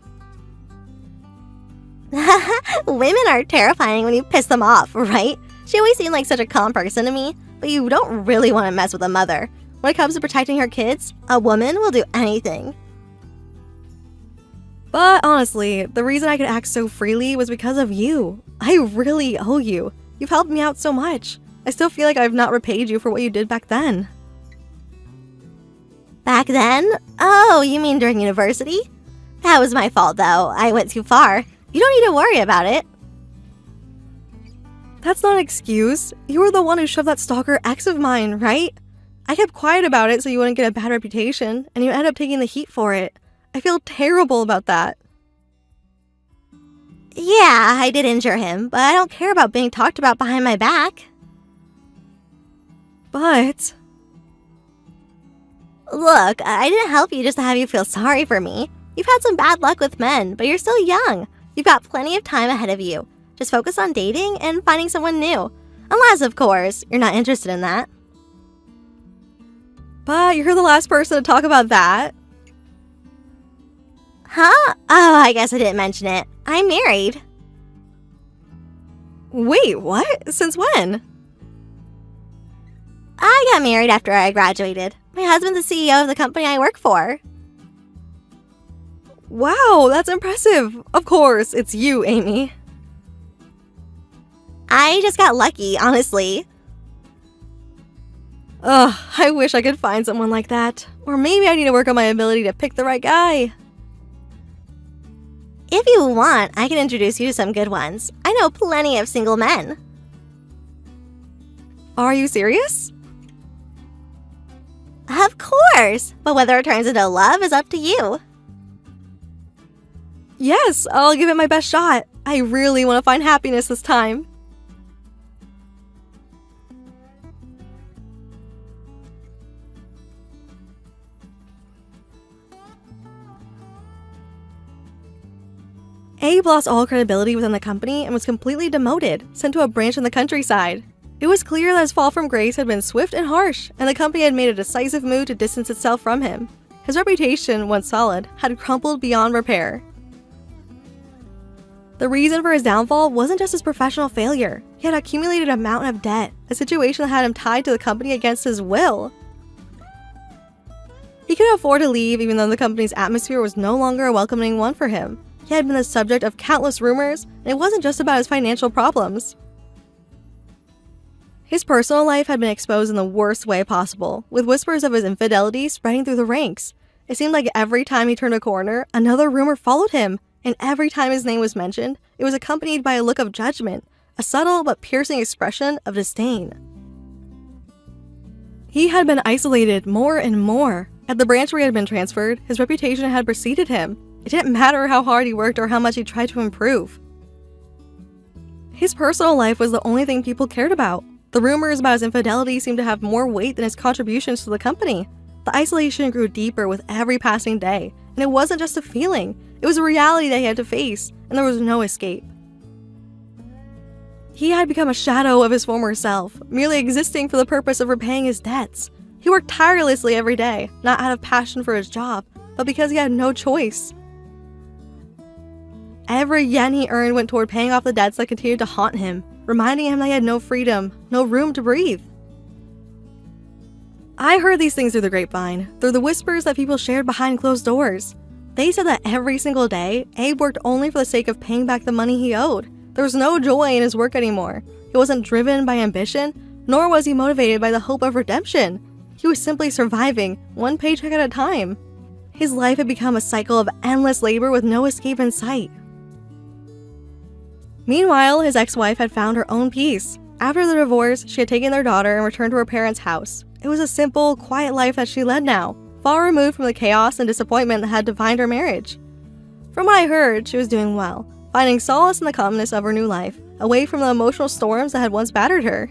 Women are terrifying when you piss them off, right? She always seemed like such a calm person to me, but you don't really want to mess with a mother. When it comes to protecting her kids, a woman will do anything.
But honestly, the reason I could act so freely was because of you. I really owe you. You've helped me out so much. I still feel like I've not repaid you for what you did back then.
Back then? Oh, you mean during university? That was my fault, though. I went too far. You don't need to worry about it.
That's not an excuse. You were the one who shoved that stalker ex of mine, right? I kept quiet about it so you wouldn't get a bad reputation, and you ended up taking the heat for it. I feel terrible about that.
Yeah, I did injure him, but I don't care about being talked about behind my back.
But...
Look, I didn't help you just to have you feel sorry for me. You've had some bad luck with men, but you're still young. You've got plenty of time ahead of you. Just focus on dating and finding someone new. Unless, of course, you're not interested in that.
But you're the last person to talk about that.
Huh? Oh, I guess I didn't mention it. I'm married.
Wait, what? Since when?
I got married after I graduated. My husband's the CEO of the company I work for.
Wow, that's impressive. Of course, it's you, Amy.
I just got lucky, honestly.
Ugh, I wish I could find someone like that. Or maybe I need to work on my ability to pick the right guy.
If you want, I can introduce you to some good ones. I know plenty of single men.
Are you serious?
Of course! But whether it turns into love is up to you.
Yes, I'll give it my best shot. I really want to find happiness this time. Abe lost all credibility within the company and was completely demoted, sent to a branch in the countryside. It was clear that his fall from grace had been swift and harsh, and the company had made a decisive move to distance itself from him. His reputation, once solid, had crumbled beyond repair. The reason for his downfall wasn't just his professional failure. He had accumulated a mountain of debt, a situation that had him tied to the company against his will. He couldn't afford to leave even though the company's atmosphere was no longer a welcoming one for him. He had been the subject of countless rumors, and it wasn't just about his financial problems. His personal life had been exposed in the worst way possible, with whispers of his infidelity spreading through the ranks. It seemed like every time he turned a corner, another rumor followed him, and every time his name was mentioned, it was accompanied by a look of judgment, a subtle but piercing expression of disdain. He had been isolated more and more. At the branch where he had been transferred, his reputation had preceded him. It didn't matter how hard he worked or how much he tried to improve. His personal life was the only thing people cared about. The rumors about his infidelity seemed to have more weight than his contributions to the company. The isolation grew deeper with every passing day, and it wasn't just a feeling. It was a reality that he had to face, and there was no escape. He had become a shadow of his former self, merely existing for the purpose of repaying his debts. He worked tirelessly every day, not out of passion for his job, but because he had no choice. Every yen he earned went toward paying off the debts that continued to haunt him, reminding him that he had no freedom, no room to breathe. I heard these things through the grapevine, through the whispers that people shared behind closed doors. They said that every single day, Abe worked only for the sake of paying back the money he owed. There was no joy in his work anymore. He wasn't driven by ambition, nor was he motivated by the hope of redemption. He was simply surviving, one paycheck at a time. His life had become a cycle of endless labor with no escape in sight. Meanwhile, his ex-wife had found her own peace. After the divorce, she had taken their daughter and returned to her parents' house. It was a simple, quiet life that she led now, far removed from the chaos and disappointment that had defined her marriage. From what I heard, she was doing well, finding solace in the calmness of her new life, away from the emotional storms that had once battered her.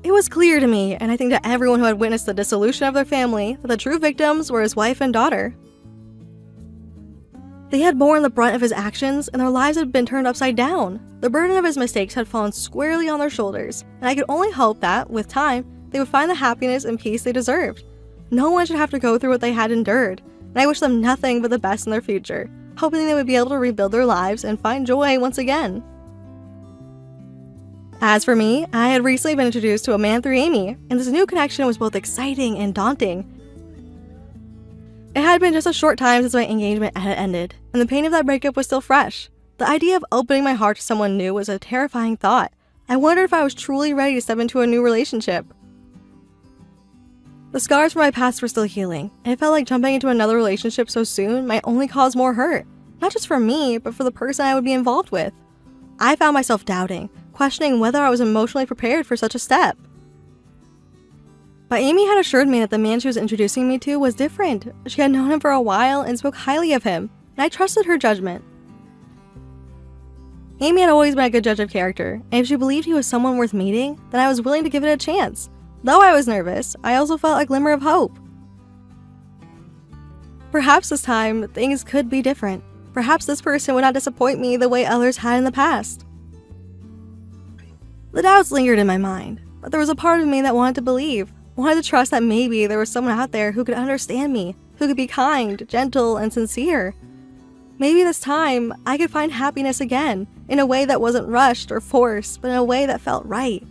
It was clear to me, and I think to everyone who had witnessed the dissolution of their family, that the true victims were his wife and daughter. They had borne the brunt of his actions, and their lives had been turned upside down. The burden of his mistakes had fallen squarely on their shoulders, and I could only hope that, with time, they would find the happiness and peace they deserved. No one should have to go through what they had endured, and I wish them nothing but the best in their future, hoping they would be able to rebuild their lives and find joy once again. As for me, I had recently been introduced to a man through Amy, and this new connection was both exciting and daunting. It had been just a short time since my engagement had ended, and the pain of that breakup was still fresh. The idea of opening my heart to someone new was a terrifying thought. I wondered if I was truly ready to step into a new relationship. The scars from my past were still healing, and it felt like jumping into another relationship so soon might only cause more hurt, not just for me, but for the person I would be involved with. I found myself doubting, questioning whether I was emotionally prepared for such a step. But Amy had assured me that the man she was introducing me to was different. She had known him for a while and spoke highly of him, and I trusted her judgment. Amy had always been a good judge of character, and if she believed he was someone worth meeting, then I was willing to give it a chance. Though I was nervous, I also felt a glimmer of hope. Perhaps this time, things could be different. Perhaps this person would not disappoint me the way others had in the past. The doubts lingered in my mind, but there was a part of me that wanted to believe, wanted to trust that maybe there was someone out there who could understand me, who could be kind, gentle, and sincere. Maybe this time, I could find happiness again, in a way that wasn't rushed or forced, but in a way that felt right.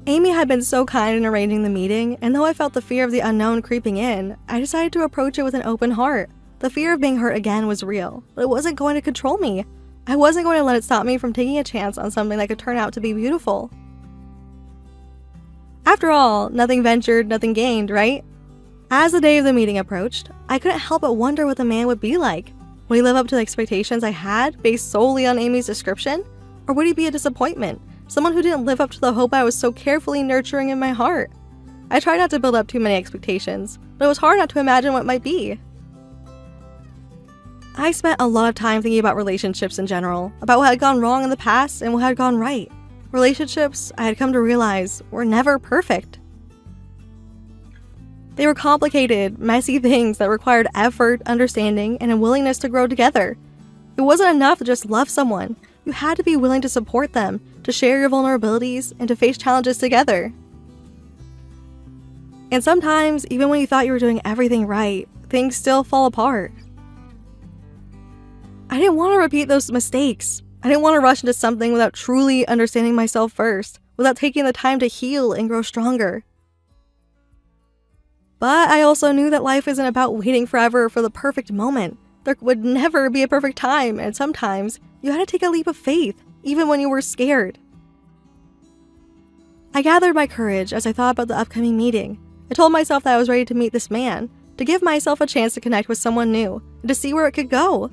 Amy had been so kind in arranging the meeting, and though I felt the fear of the unknown creeping in, I decided to approach it with an open heart. The fear of being hurt again was real, but it wasn't going to control me. I wasn't going to let it stop me from taking a chance on something that could turn out to be beautiful. After all, nothing ventured, nothing gained, right? As the day of the meeting approached, I couldn't help but wonder what the man would be like. Would he live up to the expectations I had, based solely on Amy's description? Or would he be a disappointment? Someone who didn't live up to the hope I was so carefully nurturing in my heart? I tried not to build up too many expectations, but it was hard not to imagine what might be. I spent a lot of time thinking about relationships in general, about what had gone wrong in the past and what had gone right. Relationships, I had come to realize, were never perfect. They were complicated, messy things that required effort, understanding, and a willingness to grow together. It wasn't enough to just love someone. You had to be willing to support them, to share your vulnerabilities, and to face challenges together. And sometimes, even when you thought you were doing everything right, things still fall apart. I didn't want to repeat those mistakes. I didn't want to rush into something without truly understanding myself first, without taking the time to heal and grow stronger. But I also knew that life isn't about waiting forever for the perfect moment. There would never be a perfect time, and sometimes you had to take a leap of faith, even when you were scared. I gathered my courage as I thought about the upcoming meeting. I told myself that I was ready to meet this man, to give myself a chance to connect with someone new, and to see where it could go.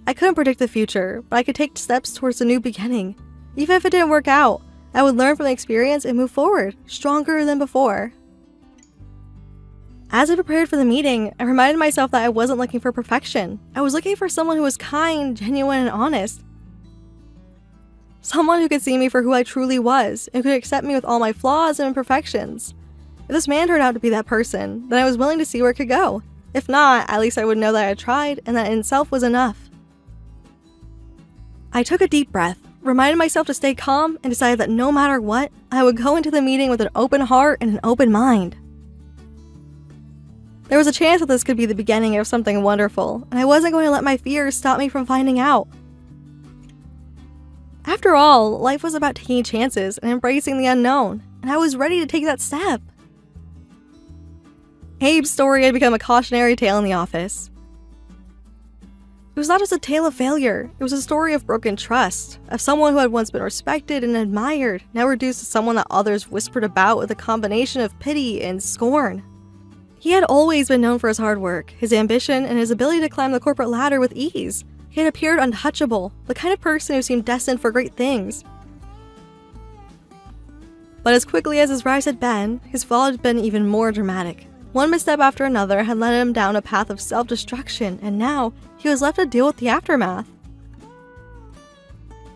I couldn't predict the future, but I could take steps towards a new beginning. Even if it didn't work out, I would learn from the experience and move forward, stronger than before. As I prepared for the meeting, I reminded myself that I wasn't looking for perfection. I was looking for someone who was kind, genuine, and honest. Someone who could see me for who I truly was, and could accept me with all my flaws and imperfections. If this man turned out to be that person, then I was willing to see where it could go. If not, at least I would know that I had tried, and that in itself was enough. I took a deep breath, reminded myself to stay calm, and decided that no matter what, I would go into the meeting with an open heart and an open mind. There was a chance that this could be the beginning of something wonderful, and I wasn't going to let my fears stop me from finding out. After all, life was about taking chances and embracing the unknown, and I was ready to take that step. Abe's story had become a cautionary tale in the office. It was not just a tale of failure, it was a story of broken trust, of someone who had once been respected and admired, now reduced to someone that others whispered about with a combination of pity and scorn. He had always been known for his hard work, his ambition, and his ability to climb the corporate ladder with ease. He had appeared untouchable, the kind of person who seemed destined for great things. But as quickly as his rise had been, his fall had been even more dramatic. One misstep after another had led him down a path of self-destruction, and now he was left to deal with the aftermath.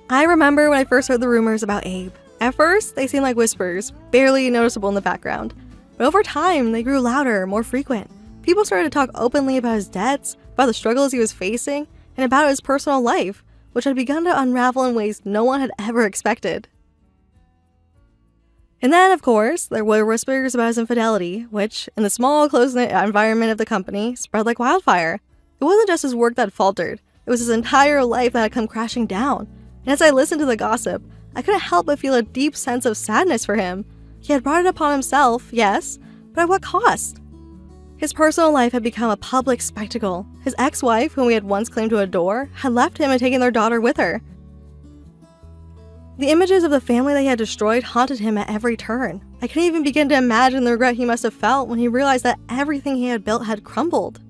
I remember when I first heard the rumors about Abe. At first, they seemed like whispers, barely noticeable in the background. But over time, they grew louder, more frequent. People started to talk openly about his debts, about the struggles he was facing, and about his personal life, which had begun to unravel in ways no one had ever expected. And then, of course, there were whispers about his infidelity, which, in the small, close-knit environment of the company, spread like wildfire. It wasn't just his work that faltered, it was his entire life that had come crashing down. And as I listened to the gossip, I couldn't help but feel a deep sense of sadness for him. He had brought it upon himself, yes, but at what cost? His personal life had become a public spectacle. His ex-wife, whom he had once claimed to adore, had left him and taken their daughter with her. The images of the family that he had destroyed haunted him at every turn. I couldn't even begin to imagine the regret he must have felt when he realized that everything he had built had crumbled.